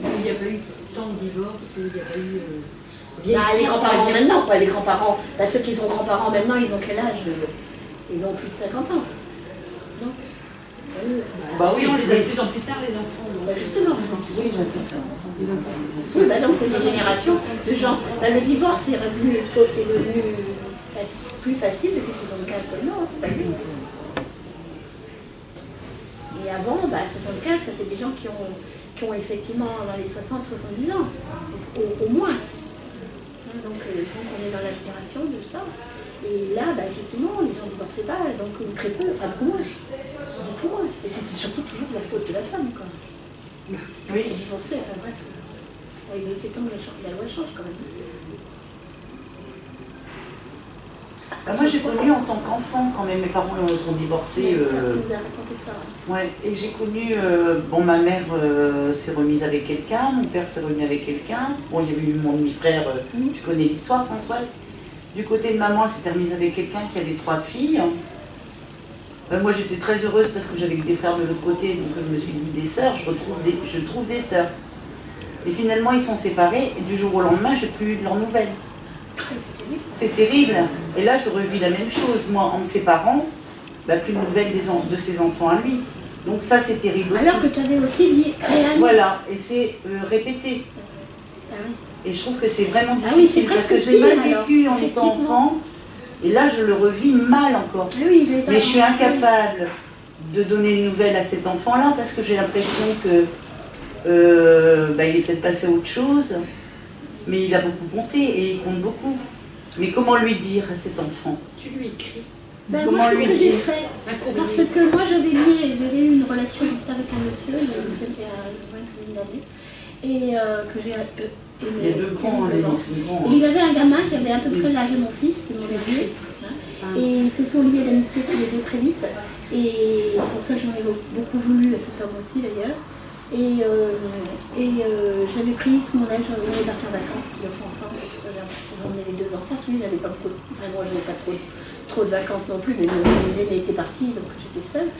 Il n'y a pas eu tant de divorces, il n'y a pas eu... Les grands-parents maintenant, pas les grands-parents. Bah, ceux qui sont grands-parents maintenant, ils ont quel âge? Ils ont plus de 50 ans. Non Bah oui, oui, on les a de plus en plus tard, les enfants. Donc, Bah, justement. Oui, ils ont ça. ils ont Oui, bah donc c'est des générations de gens. Bah, le divorce est devenu plus facile depuis 75 seulement, hein, c'est pas lui. Et avant, 75, ça fait des gens qui ont effectivement dans les 60-70 ans, au moins. Donc on est dans la génération de ça. Et là, effectivement, les gens ne divorçaient pas, donc très peu, enfin beaucoup moins. Beaucoup moins. Et c'était surtout toujours la faute de la femme, quoi. Oui. Divorcer, enfin bref. Il était temps que la loi change quand même. Moi j'ai connu en tant qu'enfant, quand même mes parents sont divorcés. Ça nous a raconté ça. Ouais, et j'ai connu, ma mère s'est remise avec quelqu'un, mon père s'est remis avec quelqu'un. Bon, il y avait eu mon demi-frère, tu connais l'histoire, Françoise. Du côté de maman, elle s'était remise avec quelqu'un qui avait 3 filles. Moi j'étais très heureuse parce que j'avais des frères de l'autre côté, donc je me suis dit des sœurs, je trouve des sœurs. Et finalement ils sont séparés et du jour au lendemain, j'ai plus eu de leurs nouvelles. C'est terrible. Et là, je revis la même chose. Moi, en me séparant, plus de nouvelles de ses enfants à lui. Donc ça, c'est terrible aussi. Alors que tu avais aussi créé un... Voilà, et c'est répété. Ah oui. Et je trouve que c'est vraiment difficile, Ah oui, c'est parce presque que je l'ai mal pire, vécu alors, en étant enfant. Et là, je le revis mal encore. Ah oui, Mais je suis incapable de donner de nouvelles à cet enfant-là, parce que j'ai l'impression que il est peut-être passé à autre chose. Mais il a beaucoup compté et il compte beaucoup. Mais comment lui dire à cet enfant? Tu lui écris. Moi, c'est ce que j'ai fait. Un courrier. Parce que moi, j'avais eu une relation comme ça avec un monsieur, c'était une dizaine d'années, et que j'ai aimé. Il y a 2 grands, les grands. Et il avait un gamin qui avait à peu près l'âge de mon fils, c'était mon dernier. Et ils se sont liés d'amitié tous les deux très vite. Et c'est pour ça que j'en ai beaucoup voulu à cet homme aussi d'ailleurs. Et j'avais pris son âge, on est parti en vacances plusieurs fois ensemble, et tout ça, j'ai emmené les 2 enfants, celui il n'avait pas beaucoup, vraiment je n'avais pas trop de vacances non plus, mais mes aînés étaient partis, donc j'étais seule,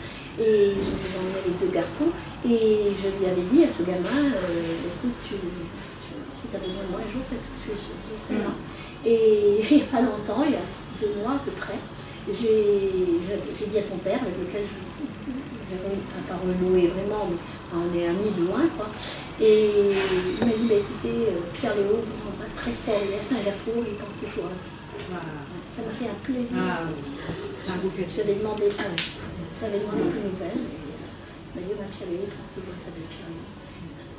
et j'ai emmené les 2 garçons, et je lui avais dit à ce gamin, écoute, si tu as besoin de moi un jour, je serai là. Et il n'y a pas longtemps, il y a 2 mois à peu près, j'ai dit à son père, avec lequel pas renoué vraiment, mais on est amis de loin, quoi. Et il m'a dit, écoutez, Pierre-Léo vous embrasse très fort, il est à Singapour, il pense toujours à vous. Ça m'a fait un plaisir. J'avais demandé ses nouvelles. Il m'a dit, Pierre-Léo, il pense toujours à ça, Pierre-Léo.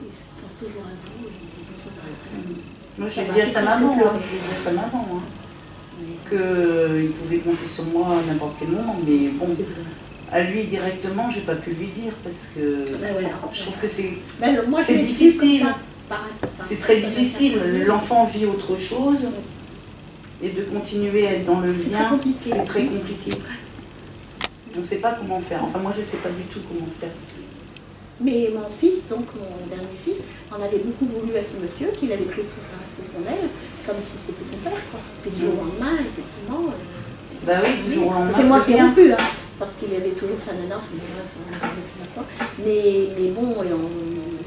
Il pense toujours à vous, il vous embrasse très fort. Moi, j'ai dit à sa maman, qu'il pouvait compter sur moi à n'importe quel moment, mais bon, à lui directement, j'ai pas pu lui dire parce que je trouve que c'est difficile. C'est très difficile. L'enfant vit autre chose et de continuer à être dans le lien, c'est très compliqué. On ne sait pas comment faire. Enfin, moi, je ne sais pas du tout comment faire. Mais mon fils, donc mon dernier fils, en avait beaucoup voulu à ce monsieur, qu'il avait pris sous son aile, comme si c'était son père, quoi. Puis du jour au lendemain, effectivement. Oui, du jour au lendemain. C'est moi qui ai rompu, hein, parce qu'il avait toujours sa nana, on en parlait plusieurs fois. Mais bon,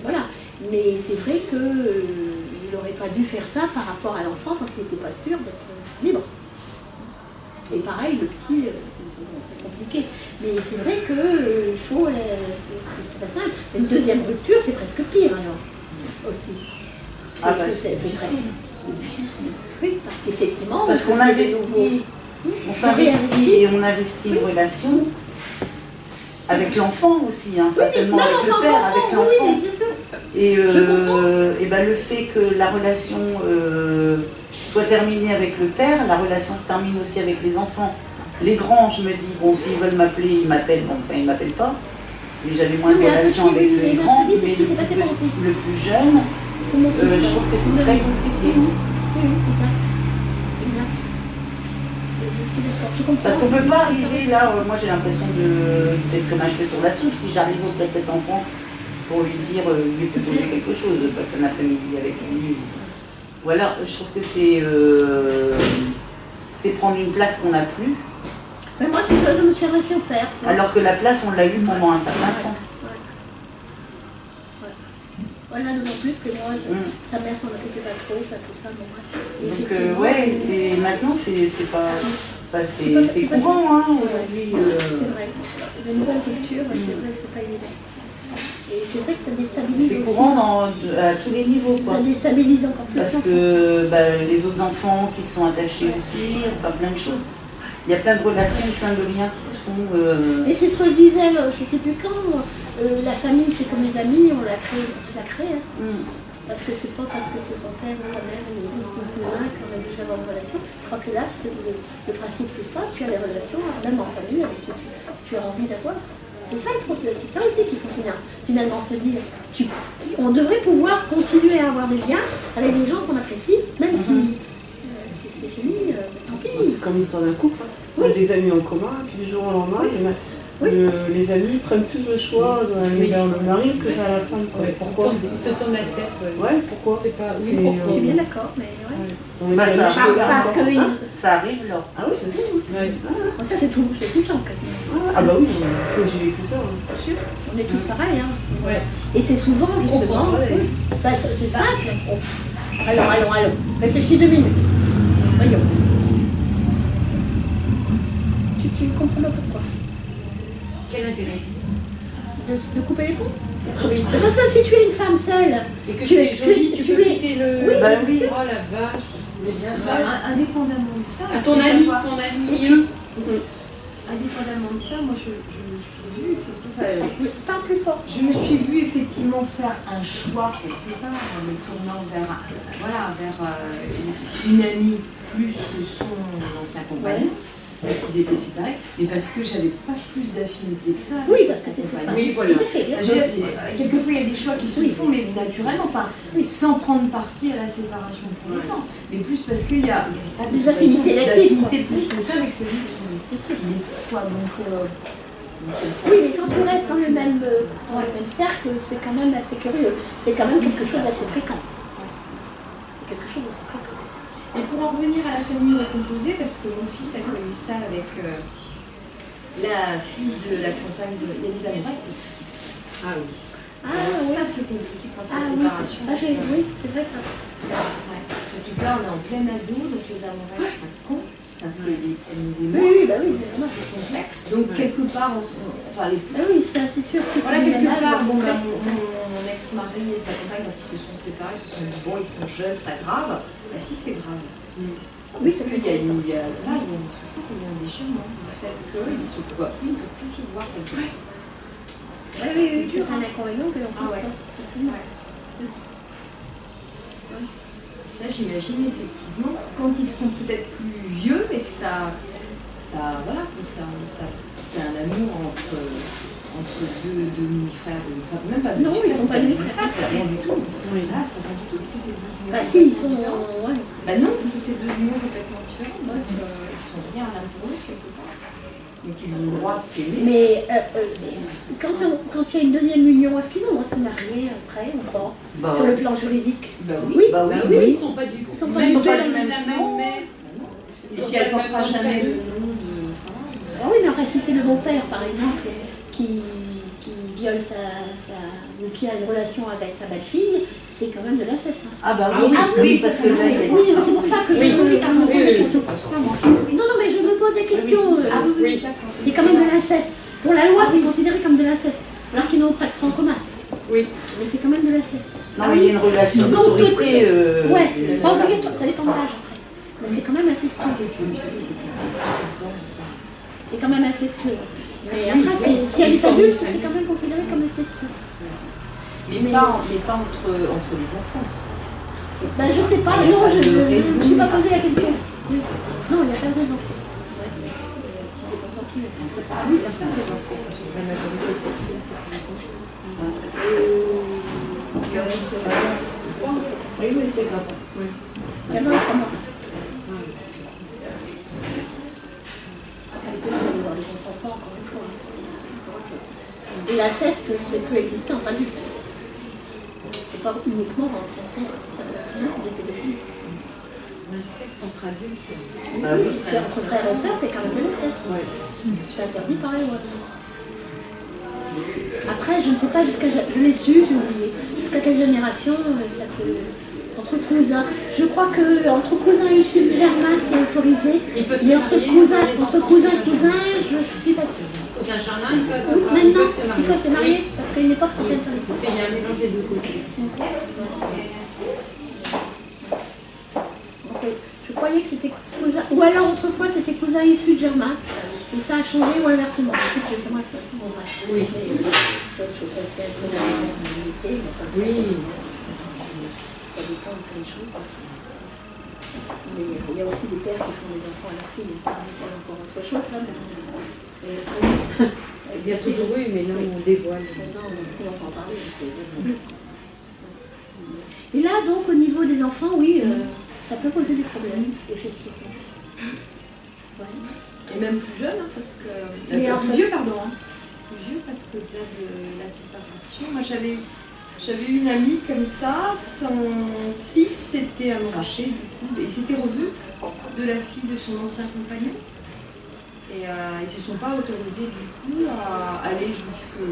voilà. Mais c'est vrai qu'il n'aurait pas dû faire ça par rapport à l'enfant, tant qu'il n'était pas sûr d'être libre. Et pareil, le petit, c'est compliqué. Mais c'est vrai qu'il faut. C'est pas simple. Une deuxième rupture, c'est presque pire, alors. Aussi. C'est difficile. c'est difficile. Oui, parce qu'effectivement, Parce qu'on investit, on s'investit et on investit une relation avec l'enfant aussi, hein, pas seulement avec le père, avec l'enfant. Oui, bien sûr. Et ben, le fait que la relation soit terminée avec le père, la relation se termine aussi avec les enfants. Les grands, je me dis, bon, s'ils veulent m'appeler, ils m'appellent, bon, enfin, ils ne m'appellent pas. Mais j'avais moins de relation avec les grands, mais le plus jeune, je trouve que c'est très compliqué. Oui, exact. Exact. Je suis d'accord, je comprends. Parce qu'on ne peut pas arriver là, moi j'ai l'impression d'être comme un cheveu sur la soupe si j'arrive auprès de cet enfant pour lui dire, lui proposer quelque chose, passer un après-midi avec lui. Voilà, je trouve que c'est prendre une place qu'on n'a plus. Mais moi, je me suis adressée au père. Alors que la place, on l'a eue pendant un certain temps. Voilà, d'autant plus que moi, sa mère s'en occupait pas trop, ça, tout ça, bon bref. Donc, ouais, et maintenant, c'est pas. Enfin, c'est courant, hein, aujourd'hui. C'est vrai. Les nouvelles cultures, c'est vrai que c'est pas évident. Et c'est vrai que ça déstabilise c'est aussi. C'est courant à tous les niveaux, quoi. Ça déstabilise encore plus. Parce que les autres enfants qui sont attachés aussi, enfin plein de choses. Il y a plein de relations, plein de liens qui se font. Et c'est ce que je disais, je sais plus quand, la famille c'est comme les amis, on la crée, on se la crée. Hein. Parce que c'est pas parce que c'est son père ou sa mère ou son cousin qu'on a déjà avoir une relation. Je crois que là, le principe c'est ça, tu as des relations, même en famille, avec qui tu as envie d'avoir. C'est ça le problème, c'est ça aussi qu'il faut finalement se dire. On devrait pouvoir continuer à avoir des liens avec des gens qu'on apprécie, même si c'est fini, tant pis. C'est comme l'histoire d'un couple. On a des amis en commun, et puis du jour au lendemain, les amis prennent plus le choix d'aller vers le mari que vers la femme. Ouais, pourquoi te tourne la tête. Ouais, pourquoi c'est pas... Je suis bien d'accord, mais ouais. Parce que ça arrive là. Ah oui, c'est ça. Ouais. Ça c'est tout le temps quasiment. Ah bah oui, j'ai vécu ça. Bien sûr, on est tous pareils. Hein. Ouais. Et c'est souvent justement, c'est simple. Allons, réfléchis 2 minutes. Voyons. Tu comprends pas pourquoi? Quel intérêt? De couper les ponts? Oui. Parce que si tu es une femme seule, et que tu es jolie, tu peux quitter le... Oui, oh la vache. Mais bien sûr. Indépendamment de ça... À ton ami, Indépendamment de ça, moi je me suis vue effectivement... parle plus fort. Je me suis vue effectivement faire un choix quelque part en me tournant vers une amie plus que son ancien compagnon. Parce qu'ils étaient séparés, mais parce que j'avais pas plus d'affinité que ça. Oui, parce que c'était pas... Oui, voilà. Quelquefois, il y a des choix qui se font, mais naturellement, enfin, sans prendre parti à la séparation pour autant. Mais plus parce qu'il y a des affinités plus que ça avec celui qui est quoi. Donc, oui, mais quand tu restes dans le même cercle, c'est quand même assez curieux. C'est quand même quelque chose d'assez fréquent. C'est quelque chose d'assez fréquent. Et pour en revenir à la famille recomposée, parce que mon fils a connu ça avec la fille de la compagne de... Il y a des Américains aussi qui se quittent. Ah oui. Alors ça c'est compliqué quand il y a séparation. Oui, c'est vrai ça. Ouais. Surtout que là on est en plein ado, donc les amoureux ça compte. Enfin, c'est des premiers Oui, c'est complexe. Donc quelque part, enfin les... oui, ça c'est sûr. Voilà, quelque part, mon ex-mari et sa compagne, quand ils se sont séparés, ils se sont dit bon, ils sont jeunes, c'est pas grave. Bah si, c'est grave. Oui, c'est qu'il y a une souffrance, il y a un déchirement du fait qu'ils se voient plus, ils ne peuvent plus se voir quelque chose. Oui, c'est un inconvénient que l'on pense pas, effectivement. Ça, j'imagine effectivement, quand ils sont peut-être plus vieux et que ça voilà, que ça qu'il y a un amour entre deux demi-frères, enfin même pas non, ils sont pas demi-frères, c'est rien du tout. Là, c'est pas du tout, parce que c'est deux unions. Bah si, ils sont... Ouais. Bah non, parce que c'est deux unions complètement différentes, donc ils sont rien l'un pour l'autre quelque part. Donc ils ont le droit de s'aimer. Mais quand il y a une deuxième union, est-ce qu'ils ont le droit de se marier après ou pas? Sur le plan juridique? Bah oui. Ils sont pas du coup. Ils sont pas du tout la même nom. Et puis elle portera jamais le nom de... Ah oui, mais après si c'est le beau-père par exemple qui viole ou qui a une relation avec sa belle-fille, c'est quand même de l'inceste. Ah bah oui, parce que là, oui, c'est pour ça que je me pose des questions. Non, mais je me pose des questions. Oui, c'est quand même de l'inceste. Pour la loi, c'est considéré comme de l'inceste, alors qu'ils n'ont pas de sang commun. Oui. Mais c'est quand même de l'inceste. Non, mais il y a une relation Donc, d'autorité. Ouais, c'est pas obligatoire, ça dépend de l'âge après. Mais c'est quand même incestueux. C'est quand même incestueux. Mais après, si elle est adulte, c'est quand même considéré comme incestueux. Mais pas entre les enfants. Ben, je sais pas, non, je ne me suis pas posé la question. Oui. Non, il n'y a pas de raison. Si c'est consenti, Oui, c'est ça. La majorité sexuelle, c'est pour les enfants. Oui, c'est grave. Il y a 20 comment. Elle peut y avoir des consentements, encore une fois. Et l'inceste, ça peut exister entre adultes. C'est pas uniquement entre enfants. Sinon, c'est des pédophiles. L'inceste entre adultes. Oui, si tu es entre frères et sœurs, c'est quand même de l'inceste. C'est interdit par les lois. Après, je ne sais pas jusqu'à. Je l'ai su, j'ai oublié. Jusqu'à quelle génération ça peut. Entre cousins. Je crois que entre cousins issus de germain, c'est autorisé. Ils peuvent Mais se entre marier, cousins, je suis pas sûre. Cousin Germain, ils peuvent Oui, avoir- maintenant, ils il faut se marier Oui. parce qu'à une époque, c'était interdit. Parce qu'il y a un mélange des deux côtés. Donc, je croyais que c'était cousin. Ou alors autrefois, c'était cousin issu de germain. Et ça a changé ou inversement. Bref. Oui. C'est autre chose. Peut-être un peu la responsabilité, mais enfin, Oui. ça dépend de plein de choses. Mais il y a aussi des pères qui font des enfants à leurs filles. Ça, c'est encore autre chose. Là, Il y a toujours eu, mais là on dévoile. Maintenant, on commence à en parler. Et là, donc, au niveau des enfants, oui, ça peut poser des problèmes, effectivement. Ouais. Et même plus jeune, hein, parce que. Mais plus entre- vieux, pardon. Hein. Plus vieux, parce que là, de la séparation. Moi, j'avais une amie comme ça, son fils s'était amouraché, du coup, et s'était revu de la fille de son ancien compagnon. Et ils ne se sont pas autorisés, du coup, à aller jusqu'au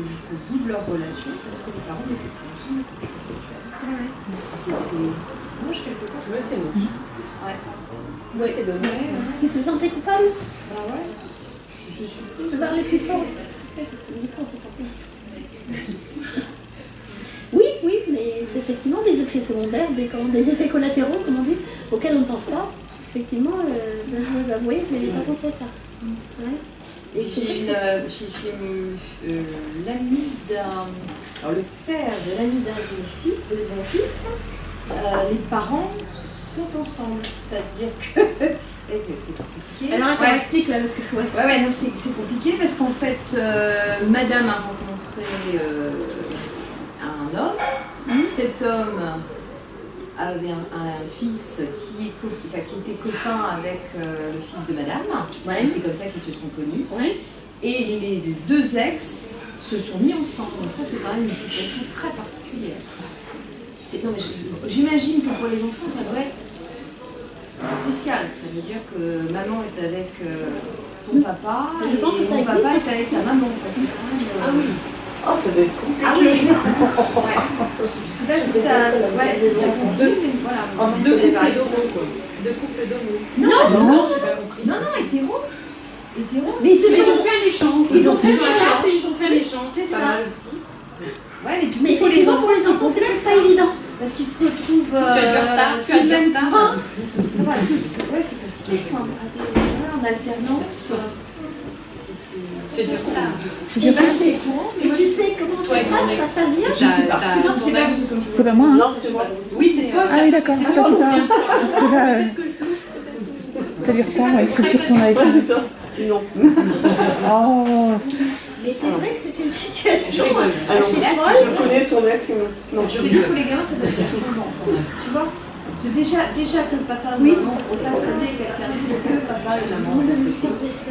bout de leur relation, parce que les parents n'étaient plus ensemble, c'était conflictuel. C'est moche quelque part. Ouais, c'est moche. Ouais. C'est dommage. Ils se sentaient coupables. Bah ouais. Je suis Je peux parler plus fort. Oui, mais c'est effectivement des effets secondaires, des effets collatéraux, comme on dit, auxquels on ne pense pas. Effectivement, je dois avouer, je n'avais pas pensé à ça. Ouais. Et c'est vrai que Chez l'ami d'un. Alors, le père de l'ami d'un de mon fils, les parents sont ensemble. C'est-à-dire que. C'est compliqué. Alors, attends, Ouais. explique là, parce que Ouais, non, c'est compliqué parce qu'en fait, madame a rencontré un homme. Cet homme avait un fils qui était copain avec le fils de madame. Ouais. C'est comme ça qu'ils se sont connus. Ouais. Et les deux ex se sont mis ensemble. Donc ça, c'est quand même une situation très particulière. Non, mais j'imagine que pour les enfants, ça doit être spécial. Ça veut dire que maman est avec ton papa Je pense que et ça mon papa existe. est avec ta maman. Enfin, c'est quand même, Ah oui. Oh, ça doit être compliqué. Ah oui. Ouais. Je sais pas si ça continue, mais voilà. En Mais deux c'est couples pareil, d'homo, ça. quoi. Deux couples d'homo. Non, j'ai pas compris. non, hétéro. Hétéro. Mais ils se Ils sont ont fait un échange. Ils ont fait un un échange et ils ont fait un échange. C'est Pas ça. mal aussi. Ouais, mais du coup, Mais pour les enfants, c'est peut-être pas évident. parce qu'ils se retrouvent. Tu as du retard, tu as du retard. Ouais, c'est compliqué. Quoi. Voilà, en alternance. Tu as du retard. Et tu sais, et tu sais comment ça Ouais, se passe, ton ça se passe bien. Je ne sais pas. Non, c'est pas comme C'est pas moi, hein. Non, c'était moi. Oui, c'est toi. Ah oui, d'accord, c'est toi qui parles. Parce que là, t'as du retard, ouais, il faut que tu retournes avec Ouais, ça. c'est ça. Non. Oh, Mais c'est vrai que c'est une situation Je rigole. Alors, assez folle. je connais son ex, non. Je te dis pour les gamins, ça doit être étouffant. Tu vois, c'est déjà que papa ou Oui. maman, on fasse aimer quelqu'un d'autre que papa et maman.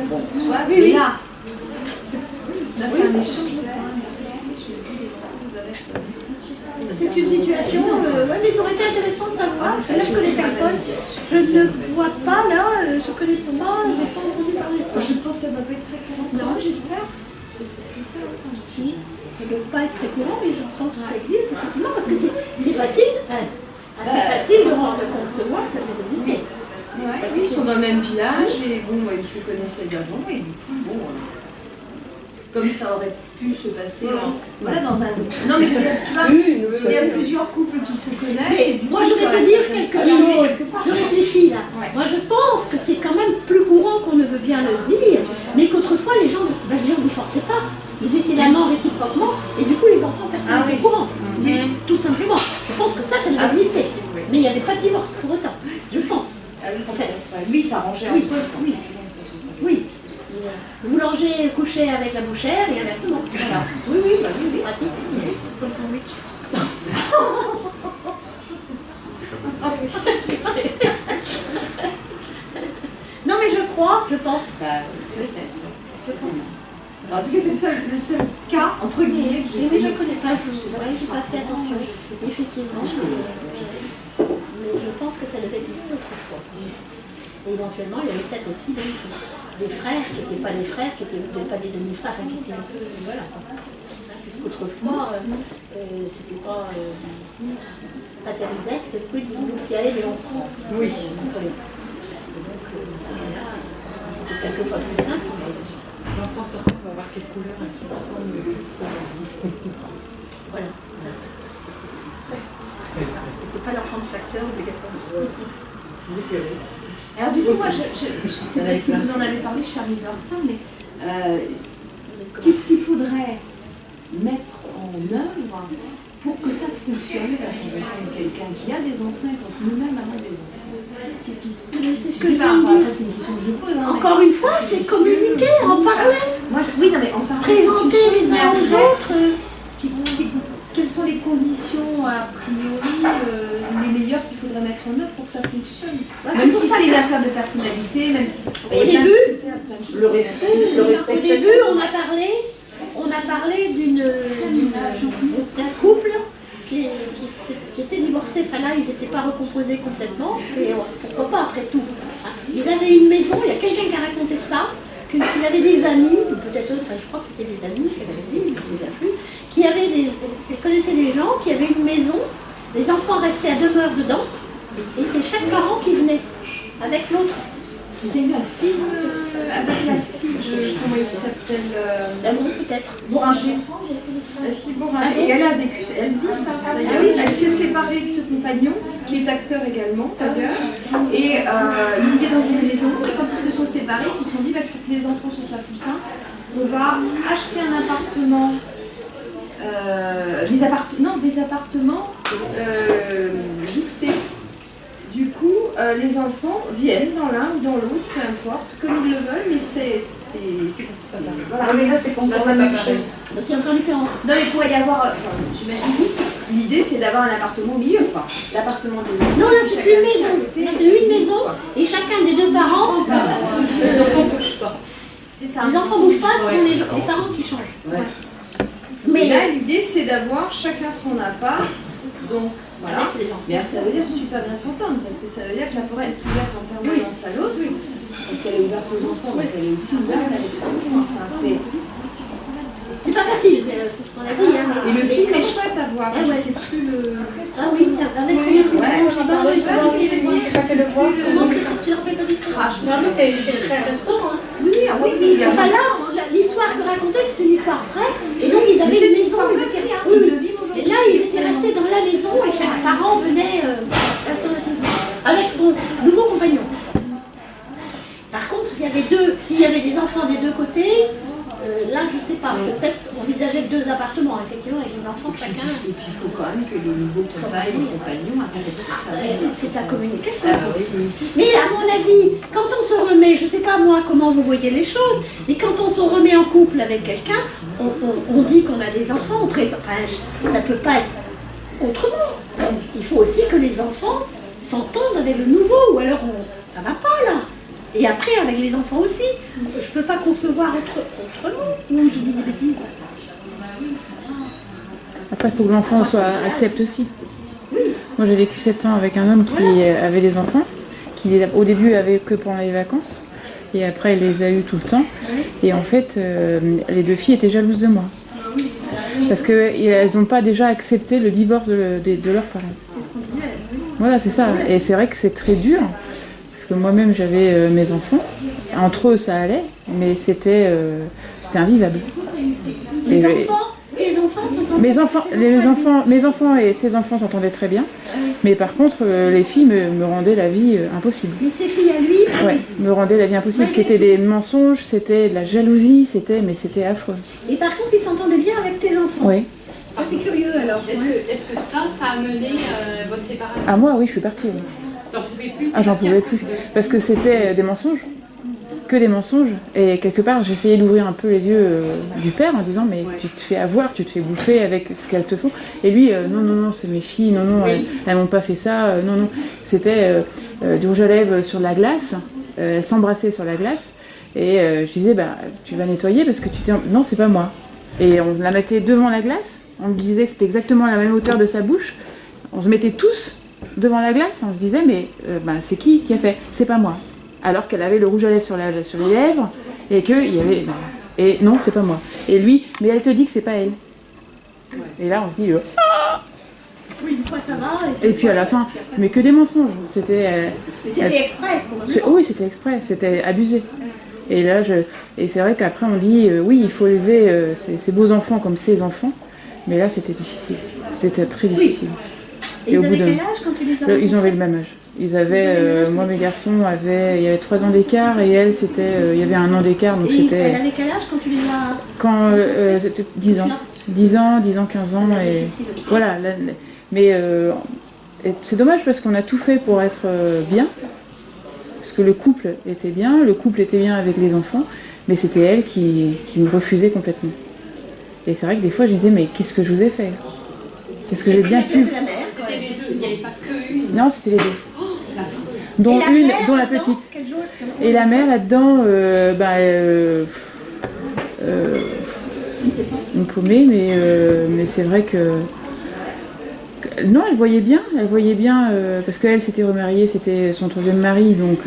Bon, soit, Oui, mais oui. là, on a fait un échange, c'est quand même important. Je me dis, les enfants doivent être. C'est une situation, ouais, mais ça aurait été intéressant de savoir, parce que là je connais personne, je ne vois pas là, je connais pas, je n'ai pas entendu parler de ça. Je pense que ça ne doit pas être très courant. Non. J'espère. C'est spécial. Ça ne doit pas être très courant, mais je pense que ça existe effectivement, parce que c'est facile, assez facile de concevoir que ça puisse exister. Ouais, oui, ils sont dans le même village et bon, ils se connaissaient d'avant et du coup, bon. comme ça aurait pu se passer voilà, dans un... Non mais je veux dire, tu vois, il y a plusieurs couples qui se connaissent. Mais et du moi, coup, je vais ça te aurait dire été quelque allumé chose. quelque part. Je réfléchis là. Ouais. Moi, je pense que c'est quand même plus courant qu'on ne veut bien le dire, mais qu'autrefois, les gens ne divorçaient pas. Ils étaient l'amant réciproquement, et du coup, les enfants, personne n'était au courant. Tout simplement. Je pense que ça devait exister. Mais il n'y avait pas de divorce pour autant. Je pense. En fait. Lui, il s'arrangeait un Oui, peu. oui. Oui. Le boulanger couchait avec la bouchère et inversement. Voilà. Oui, oui, bah, c'était pratique pour le sandwich. Non mais je pense. Je pense. En tout cas, c'est le seul cas, entre guillemets, que j'ai Mais je ne connais pas, je n'ai pas fait attention. Effectivement, mais je pense que ça devait exister autrefois. Et éventuellement, il y avait peut-être aussi des frères qui n'étaient pas des frères, qui n'étaient pas des demi-frères, enfin qui étaient un peu. Voilà. Puisqu'autrefois, c'était pas paterizeste, quid nuptiale demonstrans. Oui. Donc, dans ces cas-là, c'était quelquefois plus simple. L'enfant sortant va avoir quelle couleur qui ressemble le plus à... Voilà. C'était pas l'enfant du facteur obligatoirement. Alors du coup, moi, je ne sais pas si vous en avez parlé, je suis arrivée en retard, mais qu'est-ce qu'il faudrait mettre en œuvre pour que ça fonctionne quand on rencontre quelqu'un qui a des enfants et quand nous-mêmes avons des enfants? C'est ce que je sais pas, viens de enfin, dire. c'est une question que je pose. Hein, Encore une fois, c'est communiquer, en parler. Oui, non, mais en parler. Présenter c'est une les chose, uns mais aux après, autres. Quelles sont les conditions, a priori, les meilleures qu'il faudrait mettre en œuvre pour que ça fonctionne? Même si c'est une affaire de personnalité, même si c'est... Au début, Le respect de au chacun. début, on a parlé d'un couple qui était divorcé. Enfin là, ils n'étaient pas recomposés complètement. Et pourquoi pas après tout. Ils avaient une maison, il y a quelqu'un qui a raconté ça, qu'il avait des amis, ou peut-être, enfin je crois que c'était des amis qui avaient dit, je ne me souviens plus, qui connaissaient des gens qui avaient une maison, les enfants restaient à demeure dedans, et c'est chaque parent qui venait avec l'autre. Il y a eu un film avec la fille de... Comment il s'appelle D'amour peut-être. Bourringer. La fille Bourringer. Et elle a vécu, elle vit ça. Elle s'est séparée de ce compagnon, qui est acteur également d'ailleurs. Et il vivait dans une maison. Et quand ils se sont séparés, ils se sont dit, pour que les enfants ce soit plus simples, on va acheter un appartement. Des appartements jouxtés. Du coup, les enfants viennent dans l'un ou dans l'autre, peu importe, comme ils le veulent, mais c'est voilà. Ah mais là c'est encore la même chose. C'est encore différent. Non mais il pourrait y avoir, j'imagine, l'idée c'est d'avoir un appartement au milieu, quoi. L'appartement des enfants. Non, là c'est une maison. Là c'est une maison, et chacun des deux parents. Les enfants ne bougent pas. C'est ça. Les enfants ne bougent pas, ce sont les parents qui changent. Ouais. Mais là, l'idée c'est d'avoir chacun son appart, donc voilà. Avec les enfants. Mais ça veut dire super bien s'entendre, parce que ça veut dire que la porte est ouverte en permanence à l'autre, parce qu'elle est ouverte aux enfants, donc elle est aussi ouverte avec son enfant. Enfin, C'est pas facile, c'est ce qu'on a dit. Hein, et le film comment- est chouette à voir, je sais plus le... Ah oui, tiens, avec lui, c'est ça, j'ai pas Ouais, Ça fait le voir. Comment c'est tu te rappelles pas du tout? C'est très récent. Hein. Oui, enfin là, l'histoire que racontait, c'est une histoire vraie. Et donc ils avaient une maison. Et là, ils étaient restés dans la maison et chaque parent venait alternativement avec son nouveau compagnon. Par contre, s'il y avait des enfants des deux côtés, là, je sais pas, faut peut-être envisager deux appartements, effectivement, avec les enfants chacun. Et puis il faut quand même que les nouveaux compagnons acceptent ça. C'est ta communication. Ah oui. Mais à mon avis, quand on se remet, je ne sais pas moi comment vous voyez les choses, mais quand on se remet en couple avec quelqu'un, on dit qu'on a des enfants, on présente. Enfin, ça ne peut pas être autrement. Il faut aussi que les enfants s'entendent avec le nouveau, ou alors ça ne va pas là. Et après, avec les enfants aussi, je ne peux pas concevoir autrement. Ou je dis des bêtises. Après, il faut que l'enfant accepte aussi. Moi, j'ai vécu 7 ans avec un homme qui avait des enfants, qui au début avait que pendant les vacances, et après, il les a eu tout le temps. Et en fait, les deux filles étaient jalouses de moi. Parce qu'elles n'ont pas déjà accepté le divorce de leurs parents. C'est ce qu'on disait. Voilà, c'est ça. Et c'est vrai que c'est très dur. Parce que moi-même, j'avais mes enfants. Entre eux, ça allait, mais c'était invivable. Les enfants, tes enfants s'entendent Mes bien enfants, avec ses enfants, mes enfants et ses enfants s'entendaient très bien, mais par contre, les filles me rendaient la vie impossible. mais ses filles à lui, Ouais, me rendaient la vie impossible. Malgré C'était tout. des mensonges, c'était de la jalousie, mais c'était affreux. et par contre, ils s'entendaient bien avec tes enfants. Oui. Ah, c'est curieux alors. Est-ce que ça a mené votre séparation? Ah moi, oui, je suis partie. Oui. T'en pouvais plus? Ah, j'en pouvais plus. Parce que c'était des mensonges. Que des mensonges. Et quelque part, j'essayais d'ouvrir un peu les yeux du père en disant mais tu te fais avoir, tu te fais bouffer avec ce qu'elles te font. Et lui, non, c'est mes filles, non, elles m'ont pas fait ça, non. C'était du rouge à lèvres sur la glace, elles s'embrassaient sur la glace. Et je disais, tu vas nettoyer parce que tu t'es... Non, c'est pas moi. Et on la mettait devant la glace, on me disait que c'était exactement à la même hauteur de sa bouche. On se mettait tous devant la glace, on se disait mais c'est qui a fait? C'est pas moi. Alors qu'elle avait le rouge à lèvres sur les lèvres et qu'il y avait... Et non, c'est pas moi. Et lui, mais elle te dit que c'est pas elle. Et là, on se dit... Oui, une fois ça va. Et puis à la fin, mais que des mensonges. C'était... Mais c'était exprès, probablement. Oui, c'était exprès, c'était abusé. Et là, et c'est vrai qu'après on dit, oui, il faut élever ces beaux enfants comme ses enfants. Mais là, c'était difficile. C'était très difficile. Et ils avaient quel âge quand tu les as rencontrés? Ils avaient le même âge. Ils avaient, moi mes garçons il y avait 3 ans d'écart et elle il y avait 1 an d'écart, donc Et c'était... elle avait quel âge quand tu les as... Quand c'était 10 ans. 10 ans, 15 ans et voilà. Mais et c'est dommage parce qu'on a tout fait pour être bien, parce que le couple était bien avec les enfants, mais c'était elle qui me refusait complètement. Et c'est vrai que des fois je disais mais qu'est-ce que je vous ai fait? Qu'est-ce que j'ai bien pu... C'est la mère. Il n'y avait pas que une. Non, c'était les deux. Ça fout. Dont Et une, mère, dont la là-dedans, petite. quel jour- Et la mère là-dedans, Je ne sais pas. une paumée, mais c'est vrai que... Non, elle voyait bien, parce qu'elle s'était remariée, c'était son 3e mari, donc...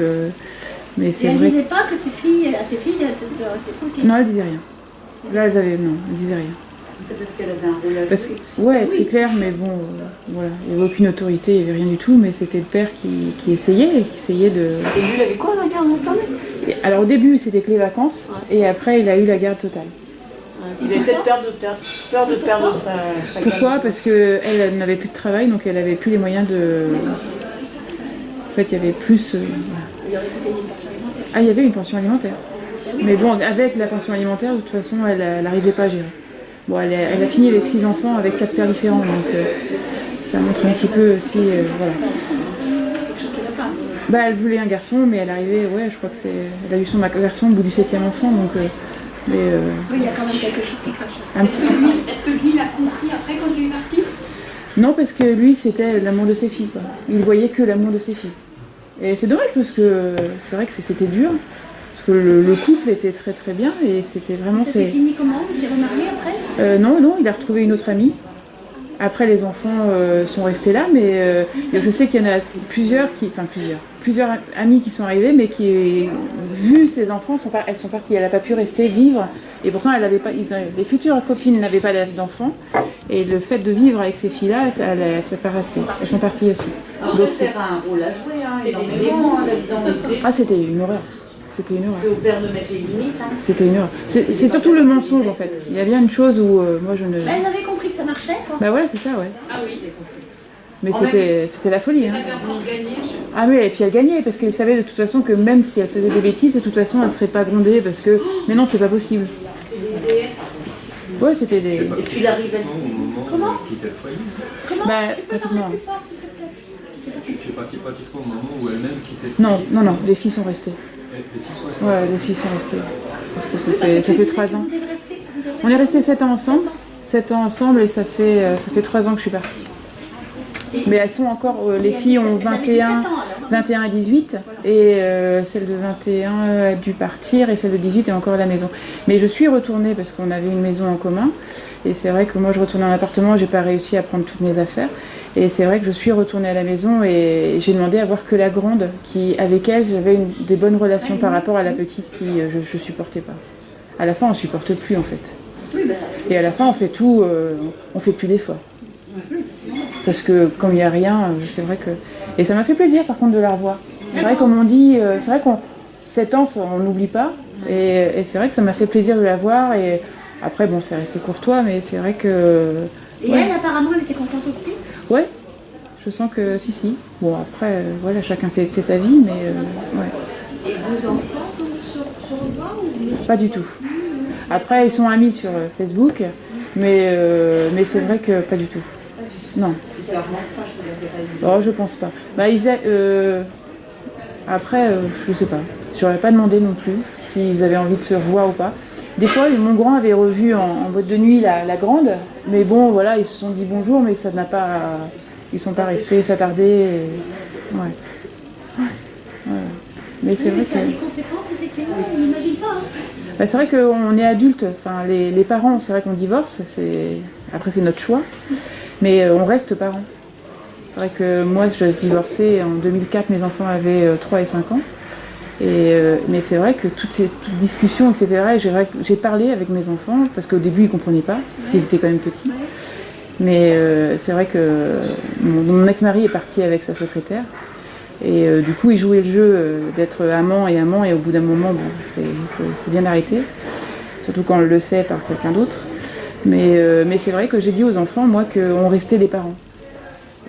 mais Et c'est elle ne vrai... disait pas que ses filles de rester tranquilles. Non, elle disait rien. Là, elle disait rien. Peut-être qu'elle avait un rôle à Parce jouer que, aussi. ouais, c'est clair, mais bon, voilà, il n'y avait aucune autorité, il n'y avait rien du tout, mais c'était le père qui essayait de... Et lui, il avait quoi, la garde alternée? Alors au début, c'était que les vacances, et après, il a eu la garde totale. Il avait peut-être peur de perdre sa Pourquoi? garde. Parce qu'elle n'avait plus de travail, donc elle n'avait plus les moyens de... En fait, il y avait plus... Ah, il y avait une pension alimentaire. Mais bon, avec la pension alimentaire, de toute façon, elle n'arrivait pas à gérer. Bon, elle a fini avec 6 enfants, avec 4 pères différents, donc ça montre un petit peu aussi... voilà. Elle voulait un garçon, mais elle arrivait... Ouais, je crois que elle a eu son garçon au bout du 7e enfant, donc... Oui, il y a quand même quelque chose qui crache. un petit peu. Est-ce que lui l'a compris après quand tu es partie? Non, parce que lui, c'était l'amour de ses filles, quoi. Il voyait que l'amour de ses filles. Et c'est dommage, parce que c'est vrai que c'était dur. Parce que le couple était très très bien, et c'était vraiment... Ça s'est fini comment? Il s'est remarié après? Non, il a retrouvé une autre amie. Après, les enfants sont restés là, mais je sais qu'il y en a plusieurs amis qui sont arrivés, mais qui, vu ses enfants, elles sont parties. Elle n'a pas pu rester vivre, et pourtant, les futures copines n'avaient pas d'enfants, et le fait de vivre avec ces filles-là, ça pas resté. Elles sont parties aussi. Donc c'est un rôle à jouer, hein, C'est énormément, des démons, hein, là-dedans. Ah, c'était une horreur. C'était une horreur. C'est au père de mettre les limites. Hein. C'était une horreur. C'est surtout le mensonge, en fait. Il y a bien une chose où moi, je ne... Elles avaient compris que ça marchait, quoi. Bah ouais, c'est ça, ouais. Ah oui, j'ai compris. Mais c'était la folie. Hein. Vous avez encore gagné à chaque fois. Ah oui, et puis elle gagnait, parce qu'elle savait de toute façon que même si elle faisait des bêtises, de toute façon, elle ne serait pas grondée, parce que... Mais non, c'est pas possible. C'est des déesses. Ouais, c'était des... Et puis il arrivait. Au moment où il quittait le foyer. Comment Bah, tu peux pratiquement. parler plus fort, s'il te plaît? Tu es parti pratiquement au moment où elle-même quittait le foyer. Non, les filles sont restées. Les filles sont restées. Ouais, les filles sont restées. Parce que Oui, parce que ça tu fait disais 3 que ans. vous êtes restés- On est restés 7 ans ensemble. 7 ans ensemble, et ça fait 3 ans que je suis partie. Mais elles sont encore... les filles ont 21 et 18, et celle de 21 a dû partir, et celle de 18 est encore à la maison. Mais je suis retournée parce qu'on avait une maison en commun, et c'est vrai que moi je retournais en appartement, j'ai pas réussi à prendre toutes mes affaires, et c'est vrai que je suis retournée à la maison, et j'ai demandé à voir que la grande, avec elle j'avais des bonnes relations par rapport à la petite qui je supportais pas. À la fin on supporte plus en fait. Oui, bah, Et à la fin on fait tout, on fait plus d'efforts. Parce que comme il n'y a rien, c'est vrai que... Et ça m'a fait plaisir par contre de la revoir. C'est vrai comme on dit, c'est vrai qu'on 7 ans on n'oublie pas. Et c'est vrai que ça m'a fait plaisir de la voir. Et Après, bon, c'est resté courtois, mais c'est vrai que... Et ouais. elle, apparemment, elle était contente aussi. Ouais, je sens que si. Bon, après, voilà, chacun fait sa vie, mais ouais. Et vos enfants donc, se revoient ou Pas du tout. Après, ils sont amis sur Facebook, mais c'est vrai que pas du tout. Non. Et ça leur manque pas, je vous avais pas dit. Oh, je pense pas. Bah, après, je sais pas. J'aurais pas demandé non plus s'ils avaient envie de se revoir ou pas. Des fois, mon grand avait revu en boîte de nuit la grande, mais bon, voilà, ils se sont dit bonjour, mais ça n'a pas... Ils sont pas restés s'attarder. Ouais. Mais c'est vrai ça a que... des conséquences, effectivement, on n'imagine pas. Hein. Bah, c'est vrai qu'on est adulte, enfin, les parents, c'est vrai qu'on divorce, après c'est notre choix, mais on reste parents. C'est vrai que moi, j'ai divorcé en 2004, mes enfants avaient 3 et 5 ans. Mais c'est vrai que toutes discussions, etc., j'ai parlé avec mes enfants, parce qu'au début, ils ne comprenaient pas, parce qu'ils étaient quand même petits. Mais c'est vrai que mon ex-mari est parti avec sa secrétaire. Et du coup, il jouait le jeu d'être amant, et au bout d'un moment, bon, c'est bien arrêté. Surtout quand on le sait par quelqu'un d'autre. Mais c'est vrai que j'ai dit aux enfants, moi, qu'on restait des parents.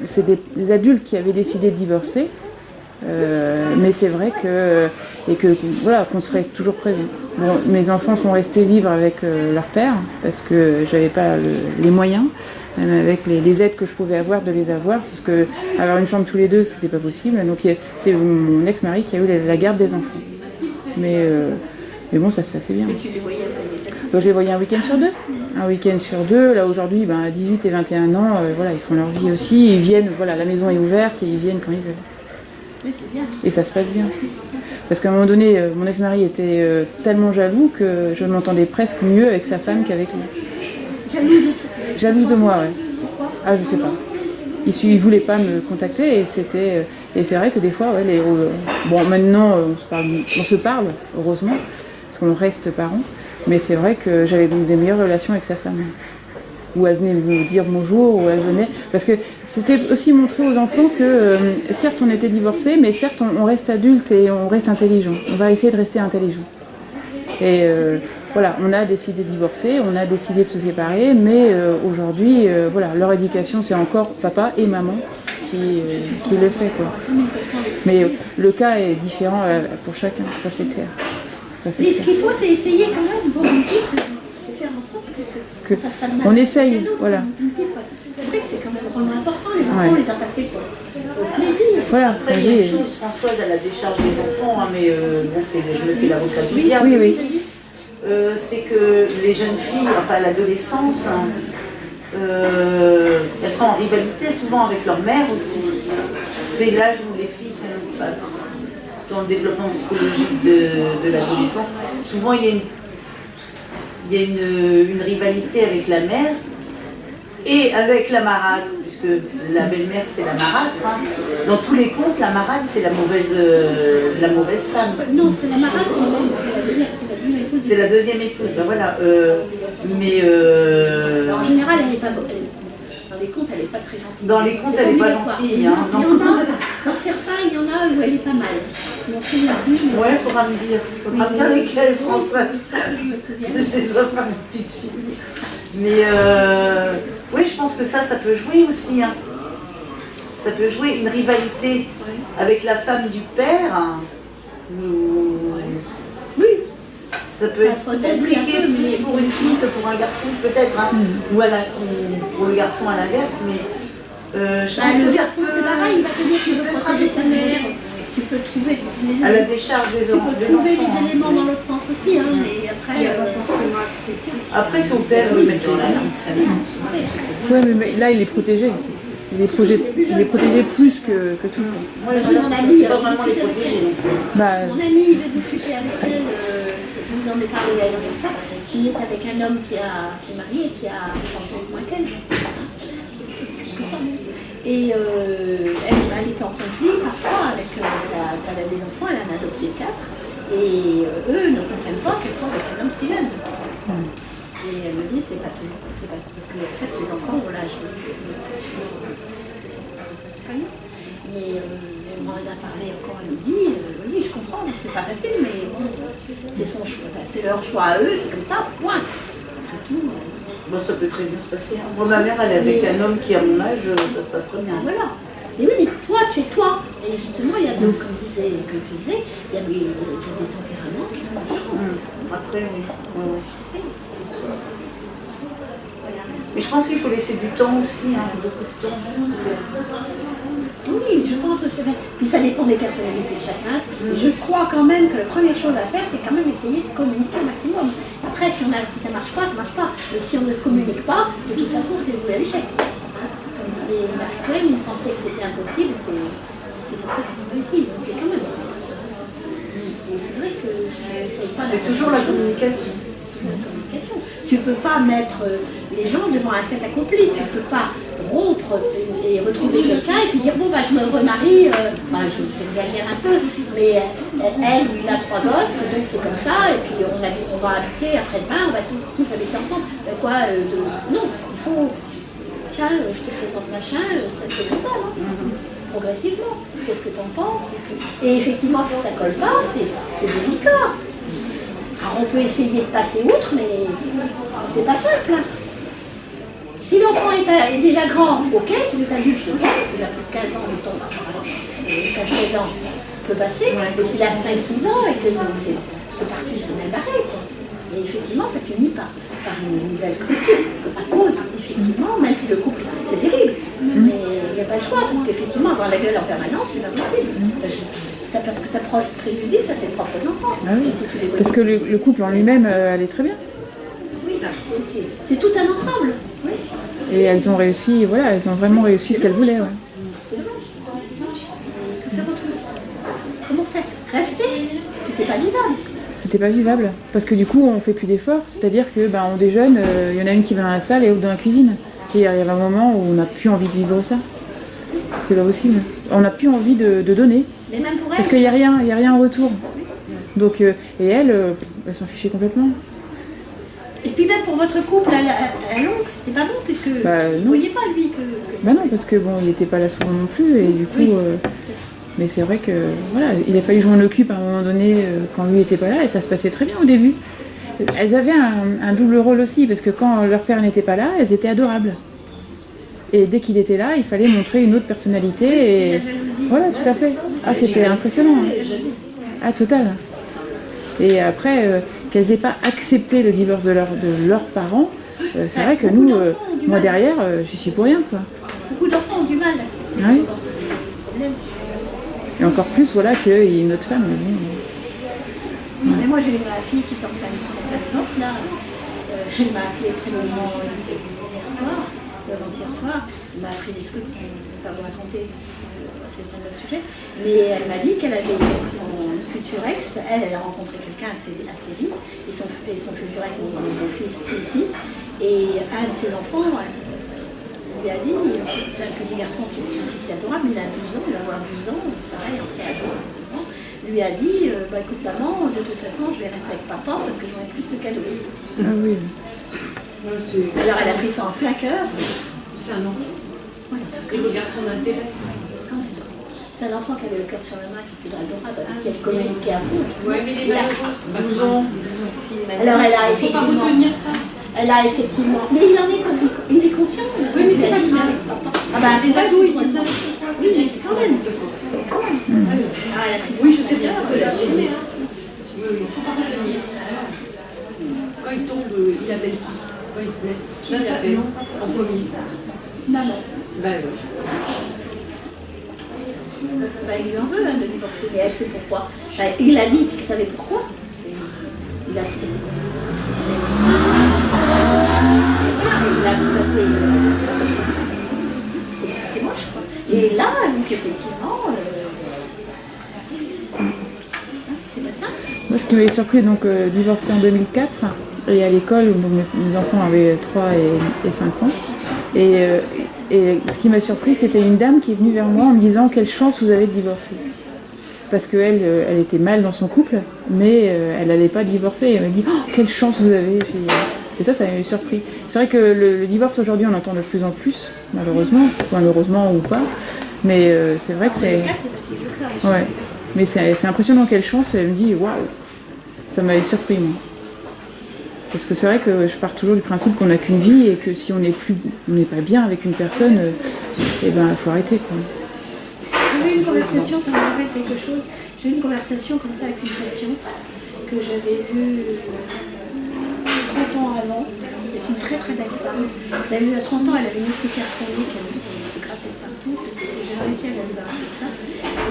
C'est des adultes qui avaient décidé de divorcer. Mais c'est vrai qu'on serait toujours présent. Bon, mes enfants sont restés vivre avec leur père parce que j'avais pas les moyens, même avec les aides que je pouvais avoir, de les avoir, parce que avoir une chambre tous les deux, c'était pas possible. Donc c'est mon ex-mari qui a eu la garde des enfants. Mais bon, ça se passait bien. Mais tu les voyais Je les voyais un week-end sur deux. Un week-end sur deux. Là aujourd'hui, à 18 et 21 ans, voilà, ils font leur vie aussi. Ils viennent, voilà, la maison est ouverte et ils viennent quand ils veulent. Oui, c'est bien. Et ça se passe bien. Parce qu'à un moment donné, mon ex-mari était tellement jaloux que je m'entendais presque mieux avec sa femme qu'avec lui. Jaloux de tout. Jaloux de moi, ouais. Pourquoi ? Ah, je sais pas. Il voulait pas me contacter et c'est vrai que des fois, ouais, bon, maintenant on se parle, heureusement, parce qu'on reste parents. Mais c'est vrai que j'avais des meilleures relations avec sa femme. Où elle venait me dire bonjour, où elle venait... Parce que c'était aussi montrer aux enfants que, certes, on était divorcés, mais certes, on reste adulte et on reste intelligent. On va essayer de rester intelligent. Et voilà, on a décidé de divorcer, on a décidé de se séparer, mais aujourd'hui, voilà, leur éducation, c'est encore papa et maman qui le fait, quoi. Mais le cas est différent pour chacun, ça c'est clair. Mais ce qu'il faut, c'est essayer quand même pour une pipe, de faire en sorte qu'on ne fasse pas de mal. On essaye, voilà. C'est vrai que c'est quand même vraiment important, les enfants, on les a pas fait pour plaisir. Voilà. Après, il y a une chose, Françoise, à la décharge des enfants, hein, mais bon, je me fais l'avocat du diable. Oui. C'est que les jeunes filles, enfin l'adolescence, elles sont en rivalité souvent avec leur mère aussi. C'est l'âge où les filles sont dans le développement psychologique de l'adolescent. Souvent, il y a une rivalité avec la mère et avec la marâtre, puisque la belle-mère c'est la marâtre. Hein. Dans tous les contes, la marâtre c'est la mauvaise femme. Non, c'est la marâtre, c'est la deuxième épouse. C'est la deuxième épouse, ben voilà. Alors, en général, elle n'est pas bonne. Dans les contes, elle n'est pas très gentille. Dans les contes, elle n'est pas gentille. Hein, il y en a, dans certains, il y en a où elle est pas mal. Je m'en souviens plus. Ouais, faudra me dire lesquelles, Françoise. Je me souviens. Je les offre à ma petite fille. Mais oui, je pense que ça peut jouer aussi. Hein. Ça peut jouer une rivalité avec la femme du père. Hein. Oui. Ça peut être compliqué plus pour une fille que pour un garçon, peut-être. Hein. Ou pour le garçon à l'inverse. Mais je pense que le garçon, c'est pareil. Il va te dire qu'il veut protéger sa mère. Tu peux trouver à la décharge des enfants. Tu peux trouver des éléments dans l'autre sens aussi, hein, mais après, il n'y a pas forcément accession. Après, son père le met dans la vie. Oui, mais là, il est protégé. Il est protégé plus que tout le monde. Oui, voilà, c'est pas vraiment les protéger. Mon amie, il veut discuter avec elle, vous en avez parlé d'ailleurs une fois, qui est avec un homme qui est marié et qui a 30 ans moins qu'elle. Plus que ça. Et elle est en conflit parfois avec des enfants, elle en a adopté 4. Et eux ne comprennent pas qu'elles sont avec un homme si jeune. Et elle me dit, c'est pas parce que en fait ces enfants ont l'âge de son compagnon. Mais elle m'en a parlé encore à midi, oui je comprends, c'est pas facile, mais bon, c'est son choix, c'est leur choix à eux, c'est comme ça, point. Après Bon, ça peut très bien se passer. Hein. Moi, ma mère, elle est avec un homme qui, à mon âge, ça se passe très bien. Voilà. Mais oui, mais toi, tu es toi. Et justement, il y a donc, comme tu disais, il y a des tempéraments qui sont différents. Après, oui. Ouais. Mais je pense qu'il faut laisser du temps aussi, hein, beaucoup de temps. Oui, je pense que c'est vrai. Puis ça dépend des personnalités de chacun. Je crois quand même que la première chose à faire, c'est quand même essayer de communiquer au maximum. Après, si ça ne marche pas, ça ne marche pas. Mais si on ne communique pas, de toute façon, c'est voué à l'échec. Comme disait Mark Twain, il pensait que c'était impossible, c'est pour ça qu'ils ont réussi. Donc c'est quand même. Et c'est vrai que c'est pas. C'est toujours la communication. Tu ne peux pas mettre les gens devant un fait accompli. Tu ne peux pas rompre et retrouver quelqu'un et puis dire bon bah je me remarie, j'exagère un peu, mais elle ou il a 3 gosses, donc c'est comme ça, et puis on va habiter après-demain, on va tous habiter ensemble. Non, il faut, tiens, je te présente machin, ça c'est comme ça, non progressivement. Qu'est-ce que tu en penses? Et effectivement, si ça ne colle pas, c'est délicat. Alors on peut essayer de passer outre, mais c'est pas simple. Hein. Si l'enfant est déjà grand, ok, s'il est adulte, ok, s'il a plus de 15 ans, mettons, 15-16 ans, on peut passer, mais s'il a 5-6 ans et que c'est parti, c'est mal barré. Et effectivement, ça finit par une nouvelle rupture, à cause, effectivement, même si le couple, c'est terrible, mais il n'y a pas le choix, parce qu'effectivement, avoir la gueule en permanence, c'est pas possible. Parce que ça préjudice à ses propres enfants. Ah oui. Parce que le couple en lui-même allait très bien. Oui, c'est tout un ensemble. Oui. Et elles ont réussi, voilà, elles ont vraiment réussi ce qu'elles voulaient. Ouais. C'est dommage. Que faire autrement? Comment faire? Rester? C'était pas vivable. C'était pas vivable. Parce que du coup, on fait plus d'efforts. C'est-à-dire que on déjeune, il y en a une qui va dans la salle et l'autre dans la cuisine. Et il y a un moment où on n'a plus envie de vivre ça. C'est pas possible. On n'a plus envie de donner. Mais même pour elle, parce qu'il n'y a rien en retour. Donc, et elle s'en fichait complètement. Et puis même pour votre couple à longue, c'était pas bon, puisque vous ne voyez pas lui que non, parce que il n'était pas là souvent non plus, et du coup, mais c'est vrai que voilà, il a fallu que je m'en occupe à un moment donné quand lui n'était pas là, et ça se passait très bien au début. Elles avaient un double rôle aussi, parce que quand leur père n'était pas là, elles étaient adorables. Et dès qu'il était là, il fallait montrer une autre personnalité. Et voilà, tout à fait. Ah, c'était impressionnant. Ah, total. Et après, qu'elles n'aient pas accepté le divorce de leurs parents, c'est vrai que nous, moi derrière, j'y suis pour rien, quoi. Beaucoup d'enfants ont du mal à accepter le divorce. Le problème, et encore plus, voilà, qu'il y ait une autre femme. Mais moi, j'ai ma fille qui est en plein divorce, là. Elle m'a appelé très longuement hier soir. Avant-hier soir, elle m'a appris des trucs qu'on ne peut pas vous raconter parce que c'est un autre sujet, mais elle m'a dit qu'elle avait son futur ex, elle a rencontré quelqu'un assez vite, et son futur ex, mon fils aussi, et un de ses enfants lui a dit, c'est un petit garçon qui est si adorable, il a 12 ans, il va avoir 12 ans, pareil, après ado, lui a dit, écoute maman, de toute façon je vais rester avec papa parce que j'aurai plus de cadeaux. Ah oui. Alors elle a pris ça en plein cœur. C'est un enfant. Il regarde son intérêt. C'est un enfant qui avait le cœur sur la main, qui était adorable, qui a communiqué à fond. Oui, mais il est malheureux. 12 ans. Alors elle a effectivement. Il ne faut pas retenir ça. Elle a effectivement. Mais il en est conscient. Oui, mais c'est pas grave. Les ados, ils disent n'importe quoi. Oui, mais ils s'en viennent. Oui, je sais bien, ça peut l'assumer. Il ne faut pas retenir. Quand il tombe, il appelle qui? Quand il se blesse? Qui l'appelle en premier? Maman. Ben oui. Il lui en veut de divorcer, mais elle sait pourquoi. Il a dit qu'il savait pourquoi. Et il a tout à fait. Il a tout à fait. C'est moche, quoi. Et là, donc effectivement, c'est pas ça. Moi, ce qui m'avait surpris, donc divorcé en 2004, et à l'école, où mes enfants avaient 3 et 5 ans. Et ce qui m'a surpris, c'était une dame qui est venue vers moi en me disant quelle chance vous avez de divorcer. Parce qu'elle elle était mal dans son couple, mais elle n'allait pas divorcer. Et elle m'a dit oh, quelle chance vous avez. Et ça m'avait surpris. C'est vrai que le divorce aujourd'hui, on entend de plus en plus, malheureusement, ou pas. Mais c'est vrai que c'est. Ouais. Mais c'est impressionnant quelle chance. Elle me dit waouh, ça m'avait surpris moi. Parce que c'est vrai que je pars toujours du principe qu'on n'a qu'une vie et que si on n'est pas bien avec une personne, il faut arrêter, quoi. J'ai eu une conversation, ça me rappelle quelque chose. J'ai eu une conversation comme ça avec une patiente que j'avais vue 30 ans avant. C'est une très très belle femme. Je l'avais vue à 30 ans, elle avait une urticaire chronique, elle se grattait partout. J'ai réussi à la débarrasser de ça.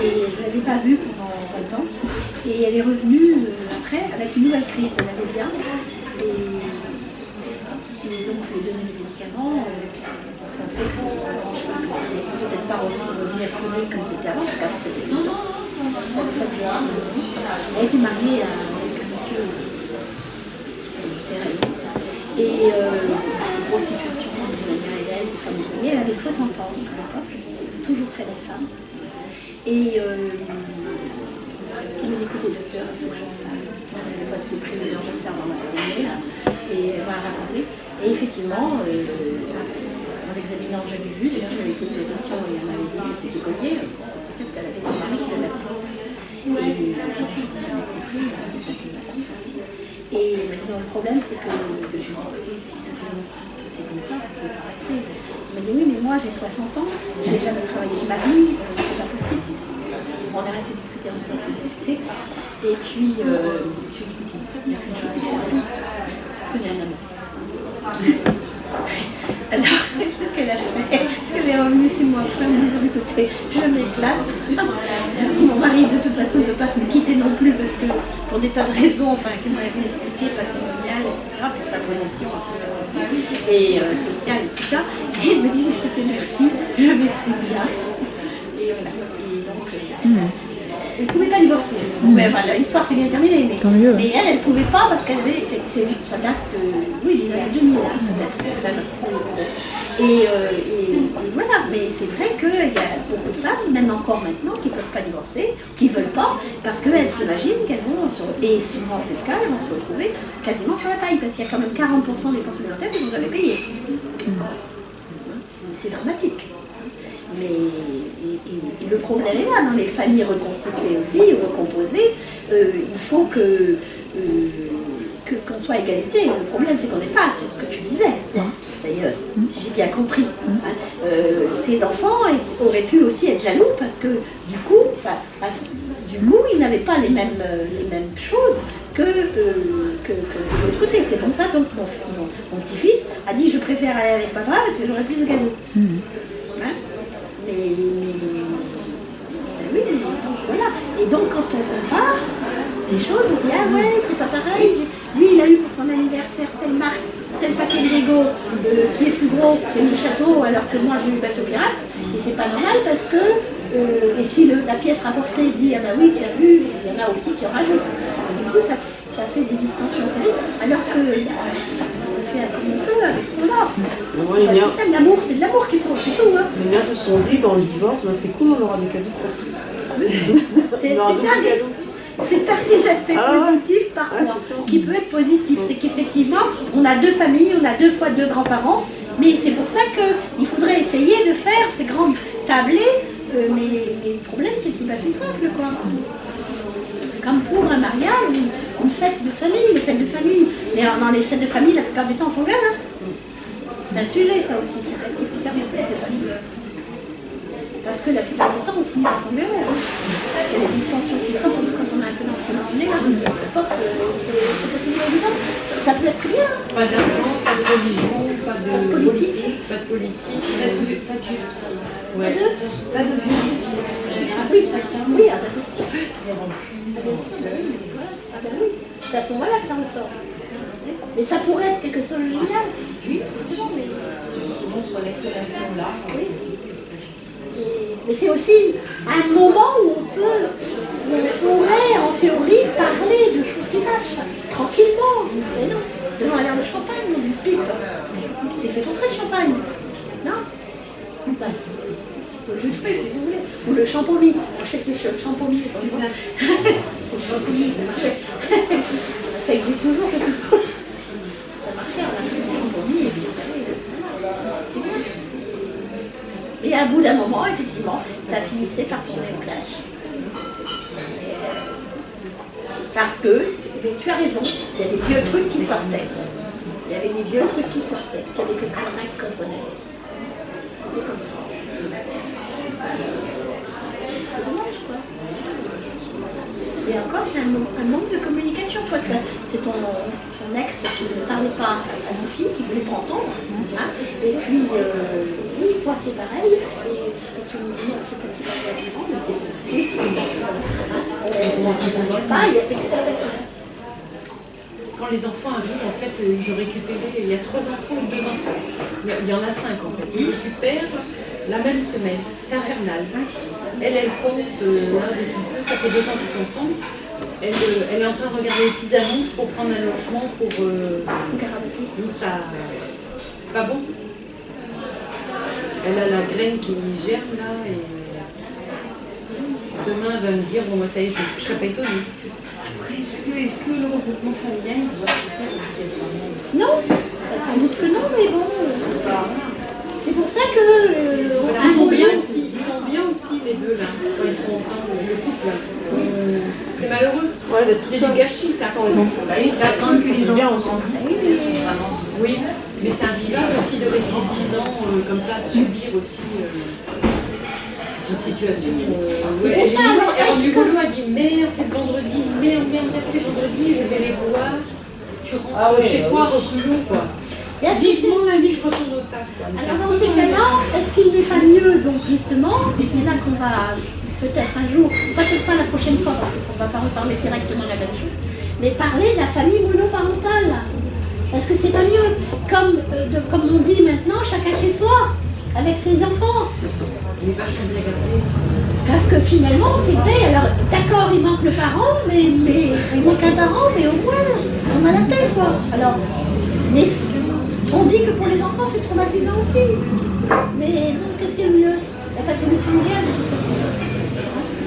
Et je ne l'avais pas vue pendant 20 ans. Et elle est revenue après avec une nouvelle crise. Elle allait bien. Et donc je lui ai donné les médicaments. On sait que ça n'est peut-être pas revenir chronique comme c'était avant, parce qu'avant c'était tout le temps. Elle a été mariée avec un monsieur terrain. Et grosse situation, elle était femme ouvrière, elle avait 60 ans donc à l'époque, elle était toujours très belle femme. Et elle m'a dit écoutez docteur, il faut que j'en parle. Là cette fois-ci j'ai pris le docteur dans ma journée là, et elle m'a raconté. Et effectivement, en l'examinant, j'avais vu, d'ailleurs je lui avais posé la question et elle m'avait dit que c'était collier. En fait, elle avait son mari qui l'avait appris. Et j'avais compris, c'est qu'elle m'a consenti. Et maintenant, le problème, c'est que je lui ai dit, écoutez, si ça fait longtemps, si c'est comme ça, vous ne pouvez pas rester. Elle m'a dit, oui, mais moi, j'ai 60 ans, je n'ai jamais travaillé de ma vie, c'est pas possible. On est resté discuter, on est resté discuter. Et puis, je lui ai dit, écoutez, il n'y a qu'une chose à faire. Prenez un amant. Alors, c'est ce qu'elle a fait. Parce qu'elle est revenue 6 mois après en me disant, écoutez, je m'éclate. Mon mari, de toute façon, ne peut pas me quitter non plus parce que, pour des tas de raisons, qu'elle m'avait expliqué, patrimoniales, etc., pour sa position et sociale et tout ça. Et elle me dit, écoutez, merci, je vais très bien. Et voilà. Et donc, elle ne pouvait pas divorcer. Mais, l'histoire s'est bien terminée. Mais elle ne pouvait pas parce qu'elle avait. Ça date des années 2000, ça date. Et voilà. Mais c'est vrai qu'il y a beaucoup de femmes, même encore maintenant, qui ne peuvent pas divorcer, qui ne veulent pas, parce qu'elles s'imaginent qu'elles vont et souvent c'est le cas, elles vont se retrouver quasiment sur la paille, parce qu'il y a quand même 40% des pensions alimentaires qui ne sont jamais payées. C'est dramatique. Mais et le problème est là, dans les familles reconstituées aussi, recomposées, il faut qu'on soit à égalité. Le problème, c'est qu'on n'est pas, c'est ce que tu disais, d'ailleurs, si j'ai bien compris. Tes enfants auraient pu aussi être jaloux parce que du coup, ils n'avaient pas les mêmes choses que de l'autre côté. C'est pour ça donc mon petit-fils a dit je préfère aller avec papa parce que j'aurai plus de cadeaux. Mais voilà. Et donc quand on compare les choses, on dit ah ouais, c'est pas pareil. Lui, il a eu pour son anniversaire telle marque, tel paquet de Lego qui est plus gros, c'est le château, alors que moi j'ai eu bateau pirate. Et c'est pas normal parce que et si la pièce rapportée dit ah bah oui, tu as vu, il y en a aussi qui en rajoutent. Et du coup, ça fait des distensions terribles, alors que on fait comme on peut avec ce qu'on a. C'est ça, l'amour, c'est de l'amour qu'il faut, c'est tout. Les mères se sont dit dans le divorce, c'est cool, on aura des cadeaux pour c'est un des aspects positifs parfois, qui peut être positif. C'est qu'effectivement, on a 2 familles, on a 2 fois 2 grands-parents, mais c'est pour ça qu'il faudrait essayer de faire ces grandes tablées, mais le problème c'est que c'est pas si simple, quoi. Comme pour un mariage, une fête de famille, les fêtes de famille. Mais alors, dans les fêtes de famille, la plupart du temps, on s'engueule. C'est un sujet, ça aussi. Est-ce qu'il faut faire des fêtes de famille? Parce que la plupart du temps, on finit par s'engueuler. Il y a des distensions qui sortent, surtout quand on a un peu l'entraînement. C'est pas toujours évident. Ça peut être bien. Pas d'argent, pas de religion, pas de politique. Pas de politique, Pas de vieux aussi. Ouais. Pas de vieux aussi. En général, Oui, c'est ça qui oui, bien sûr. Bien sûr, oui. C'est à ce moment-là que ça ressort. Mais ça pourrait être quelque chose de génial. Oui, justement, mais montre les relations là. Oui. Mais c'est aussi un moment où on pourrait, en théorie, parler de choses qui fâchent, tranquillement. Mais non, devant un verre de champagne, ou du pipe. C'est fait pour ça le champagne. Non? Le jus de fruits, si vous voulez. Ou le champomis. On achète les champomis. Ça existe toujours, je suppose. Ça marchait, on a fait des champomis et puis c'était bien. Et à bout d'un moment, effectivement, ça finissait par tourner au clash. Parce que Mais tu as raison, il y a des vieux trucs qui sortaient. Il y avait des vieux trucs qui sortaient, qu'il n'y avait que certains qui comprenaient. C'était comme ça. C'est dommage, quoi. Et encore, c'est un manque de communication. Toi, c'est ton ex qui ne parlait pas à sa fille, qui ne voulait pas entendre. Hein. Et puis, oui, toi, c'est pareil. Et ce que tu me dis, je ne sais pas qui va dire à l'écran, mais c'est pas. Quand les enfants arrivent, en fait, ils ont récupéré, il y a 3 enfants ou 2 enfants. Il y en a 5 en fait. Ils récupèrent la même semaine. C'est infernal. Elle pense, là, depuis peu, ça fait 2 ans qu'ils sont ensemble. Elle est en train de regarder les petites annonces pour prendre un logement pour... Donc ça... C'est pas bon. Elle a la graine qui germe là et... Demain, elle va me dire, bon, moi ça y est, je serai pas étonnée. Est-ce que le regroupement familial doit se faire obligatoirement aussi? Non, sans doute que non, mais bon, c'est pour ça que... Ils sont bien aussi les deux là, quand ils sont ensemble, le couple là. C'est malheureux, c'est du gâchis ça. Ça craint que les enfants s'en disent. Oui, mais c'est un bizarre aussi de rester 10 ans comme ça, subir aussi une situation. C'est pour ça, alors, elle rentre du boulot, elle dit merde, c'est le vendredi, merde, c'est vendredi, je vais les voir. Tu rentres chez toi, reculons quoi. Vivement lundi, je retourne au taf. Alors dans ces cas-là, est-ce qu'il n'est pas mieux, donc justement, et c'est là qu'on va peut-être un jour, peut-être pas la prochaine fois, parce qu'on ne va pas reparler directement la même chose, mais parler de la famille monoparentale. Est-ce que c'est pas mieux, comme on dit maintenant, chacun chez soi, avec ses enfants? Parce que finalement, c'est vrai, alors d'accord, il manque le parent, mais il manque un parent, mais au moins, on a la paix, quoi. Alors, mais on dit que pour les enfants, c'est traumatisant aussi. Mais bon, qu'est-ce qui est le mieux? Il n'y a pas de solution idéale de toute façon.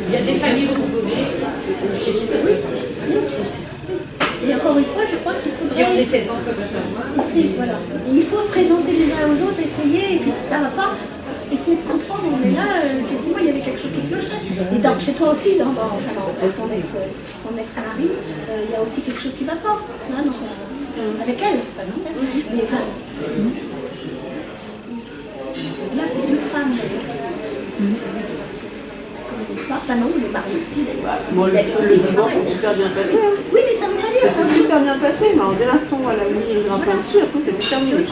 Il y a des familles recomposées chez qui ça se passe aussi. Et encore une fois, je crois qu'il faut... Si on n'essaie pas, on ne peut pas savoir. Voilà. Et il faut présenter les uns aux autres, essayer, et puis si ça ne va pas, essayer de comprendre. Mais là, effectivement, il y avait quelque chose qui clochait. Et donc, chez toi aussi, dans ton ex-mari, il y a aussi quelque chose qui ne va pas. Hein, donc, avec elle, pas avec elle. Mais enfin, là, c'est 2 femmes. Enfin non, le mari aussi d'ailleurs. Moi, le divorce s'est super bien passé. Hein. Oui, mais ça veut pas dire. Ça s'est super bien passé, mais dès l'instant où elle a mis le grappin dessus, après c'était terminé.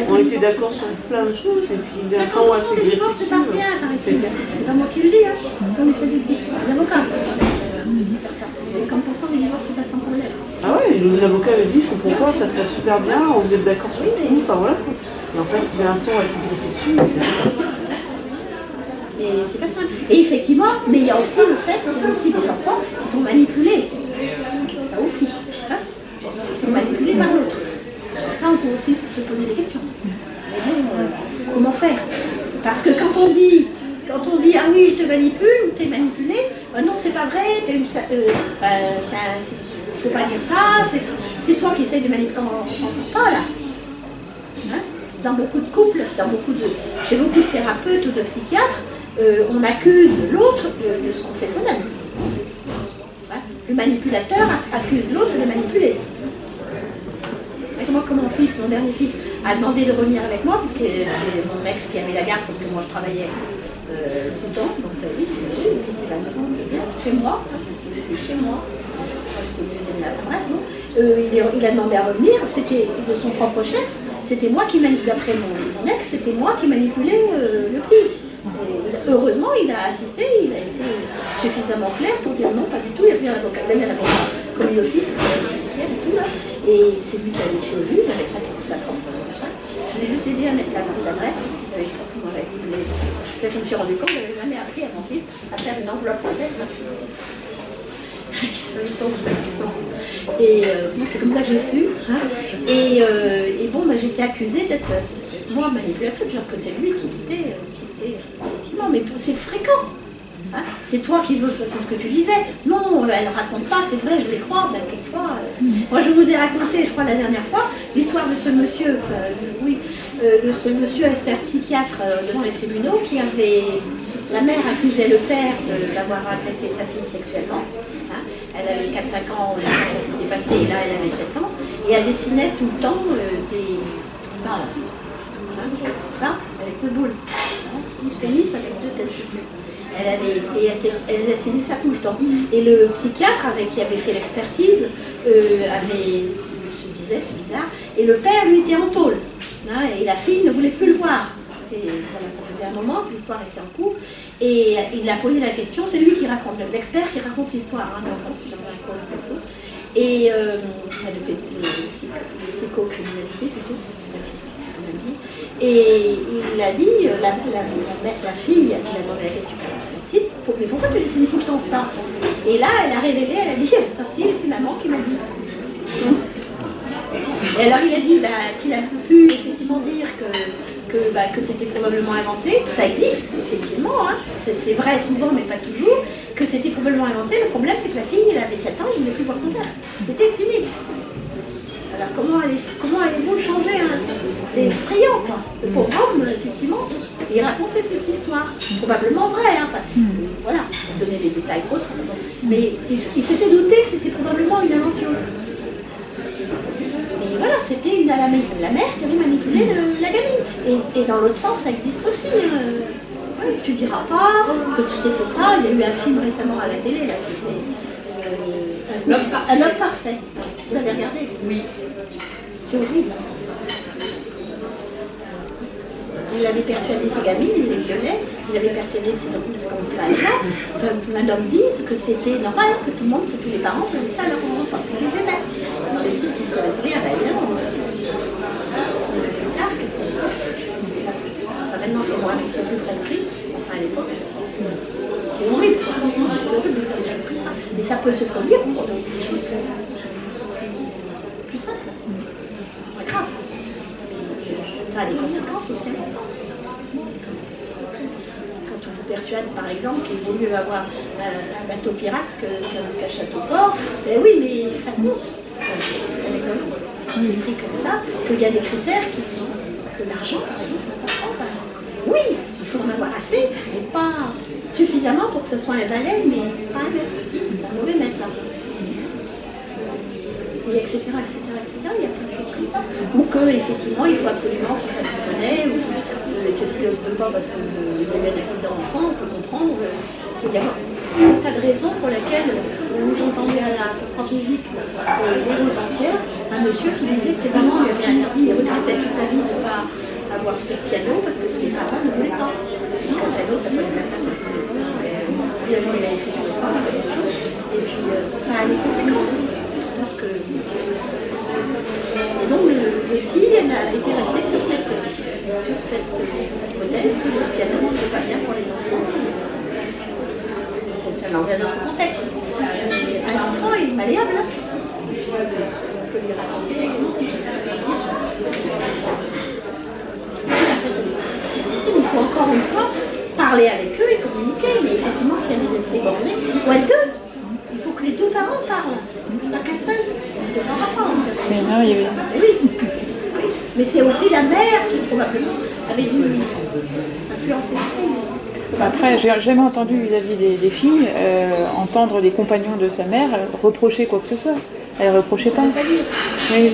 On était d'accord sur plein de choses, et puis dès l'instant où elle s'est greffée dessus, se passe bien, par exemple. C'est pas moi qui le dis, hein. Ce sont les statistiques, les avocats. Faire ça. 50% des divorces se passent sans problème. Ah ouais, l'avocat me dit, je comprends pas, ça se passe super bien, vous êtes d'accord sur tout, enfin voilà. Et en fait, dès l'instant où elle s'est greffée dessus, c'est... Et c'est pas simple. Et effectivement, mais il y a aussi le fait qu'il y a aussi des enfants qui sont manipulés. Ça aussi. Hein, ils sont manipulés par l'autre. Ça, on peut aussi se poser des questions. Mais bon, comment faire? Parce que quand on dit ah oui, je te manipule ou t'es manipulé, non, c'est pas vrai, faut pas dire ça, c'est toi qui essayes de manipuler. On s'en sort pas là. Hein, dans beaucoup de couples, chez beaucoup de thérapeutes ou de psychiatres, on accuse l'autre de ce qu'on fait soi-même. Hein? Le manipulateur accuse l'autre de manipuler. Et moi, comme mon dernier fils, a demandé de revenir avec moi, parce que c'est mon ex qui avait la garde, parce que moi je travaillais tout le temps, donc oui, j'étais à la maison, c'est bien, chez moi, j'étais chez moi. J'étais obligée de la bref, non. Il a demandé à revenir, c'était de son propre chef, c'était moi qui manipulais, d'après mon ex, c'était moi qui manipulais le petit. Et heureusement, il a assisté, il a été suffisamment clair pour dire non, pas du tout, il a pris un avocat, il a mis un avocat commis d'office, judiciaire et tout là. Et c'est lui qui a été au juge avec sa propre machin. Je l'ai juste aidé à mettre l'adresse, parce qu'ils savaient pas comment j'avais dit. Je me suis rendu compte, j'avais jamais appris à mon fils à faire une enveloppe peut-être. Et bon, c'est comme ça que j'ai su. Hein. Et bon, bah, j'étais accusée d'être moi manipulatrice, alors que c'était lui qui était effectivement, mais c'est fréquent. Hein. C'est toi qui veux, c'est ce que tu disais. Non, elle ne raconte pas, c'est vrai, je vais croire, ben, quelquefois. Moi, je vous ai raconté, je crois, la dernière fois, l'histoire de ce monsieur, ce monsieur expert psychiatre devant les tribunaux qui avait la mère accusait le père d'avoir agressé sa fille sexuellement. Hein. Elle avait 4-5 ans, ça s'était passé, et là elle avait 7 ans. Et elle dessinait tout le temps ça, là. Hein, ça, avec 2 boules. Hein, un pénis avec 2 testicules. Elle dessinait ça tout le temps. Et le psychiatre qui avait fait l'expertise se disait, c'est bizarre, et le père lui était en tôle. Hein, et la fille ne voulait plus le voir. Voilà, ça faisait un moment que l'histoire était en cours. Et il a posé la question, c'est lui qui raconte, l'expert qui raconte l'histoire, hein, dans un cours de sexo. Et de psychocriminalité plutôt. Et il a dit, la fille, il a demandé la question à la petite, mais pourquoi tu dessines tout le temps ça? Et là, elle a révélé, elle a dit, elle est sortie, c'est maman qui m'a dit. Et alors il a dit qu'il a pu effectivement dire que c'était probablement inventé, ça existe effectivement, hein. C'est vrai souvent mais pas toujours, que c'était probablement inventé. Le problème c'est que la fille, elle avait 7 ans, elle ne voulait plus voir son père. C'était fini. Alors comment allez-vous changer un truc? C'est effrayant quoi. Le pauvre homme, effectivement, il raconte cette histoire. Probablement vrai, hein. Enfin, voilà, on donnait des détails autres. Mais il s'était douté que c'était probablement une invention. Et voilà, c'était la mère qui avait manipulé la gamine. Et dans l'autre sens, ça existe aussi. Ouais, tu diras pas que tu t'es fait ça. Il y a eu un film récemment à la télé là, qui était Un homme parfait. Vous l'avez regardé? Oui. C'est horrible. Il avait persuadé ses gamines, il les violait, il avait persuadé que c'est comme plein d'hommes disent que c'était normal, que tout le monde, que tous les parents faisaient ça à leur enfants parce qu'ils les aimaient. Alors ils disent qu'ils ne connaissent rien, évidemment. C'est plus tard que c'est. Enfin, maintenant c'est moins, mais c'est plus prescrit. Enfin à l'époque. C'est horrible, quoi. C'est horrible de faire des choses comme ça. Mais ça peut se produire pour des choses plus simples. Pas grave. Ça a des conséquences aussi importantes. Quand on vous persuade, par exemple, qu'il vaut mieux avoir un bateau pirate qu'un château fort, ben oui, mais ça compte. C'est un exemple pris comme ça, qu'il y a des critères que l'argent, par exemple, c'est important. Oui, il faut en avoir assez, mais pas suffisamment pour que ce soit un valet, mais pas un maître. C'est un mauvais maître, là. Et etc., etc., etc. Il y a plein de choses comme ça. Ou qu'effectivement, il faut absolument qu'il fasse du poney, ou que s'il ne veut pas parce qu'il y a eu un accident enfant, on peut comprendre. Il y a un tas de raisons pour lesquelles j'entendais sur France Musique les jours entières un monsieur qui disait que ses parents lui avaient interdit, il regrettait toute sa vie de ne pas avoir fait de piano parce que ses parents ne voulaient pas. Parce qu'un piano, ça prenait la place à son maison. Finalement, il avait fait tout le temps, et puis ça a des conséquences. Et donc le petit, elle a été resté sur cette hypothèse que le piano c'était pas bien pour les enfants. C'est dans un autre contexte. Un enfant est malléable. On peut lui raconter. Il faut encore une fois parler avec eux et communiquer. Mais effectivement, s'il y a des esprits bornés, il faut être deux. Il faut que les deux parents parlent. Pas qu'un seul. Mais non, il y avait... Oui. Mais c'est aussi la mère qui probablement avait dû influencer sa fille. Après, j'ai jamais entendu vis-à-vis des filles entendre des compagnons de sa mère reprocher quoi que ce soit. Elle ne reprochait pas. Oui.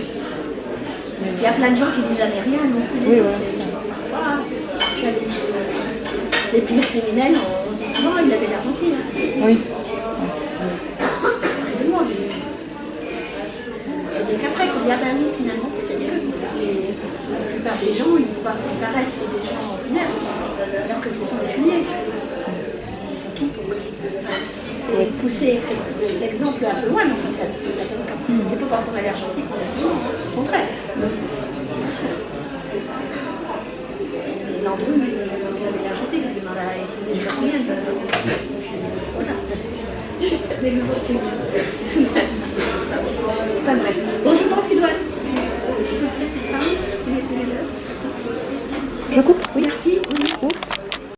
Il y a plein de gens qui disent jamais rien non plus. Oui, voilà, c'est ça. Parfois, les pires criminels, on dit souvent il avait l'air gentil. Hein. Oui. Excusez-moi, mais c'est bien qu'après qu'on dit ah ben oui, finalement, peut-être que la plupart des gens, ils paraissent des gens ordinaires, alors que ce sont des fumiers. Ils font tout pour que. C'est pousser l'exemple un peu loin, mais enfin, ça donne quand même. C'est pas parce qu'on a l'air gentil qu'on est bon, au contraire. Landru, il avait l'air gentil, parce qu'il m'en a épousé je sais pas combien de. Voilà. Enfin bref. Bon, je pense qu'il doit peut-être éteindre. Je coupe? Oui. Merci. Oui.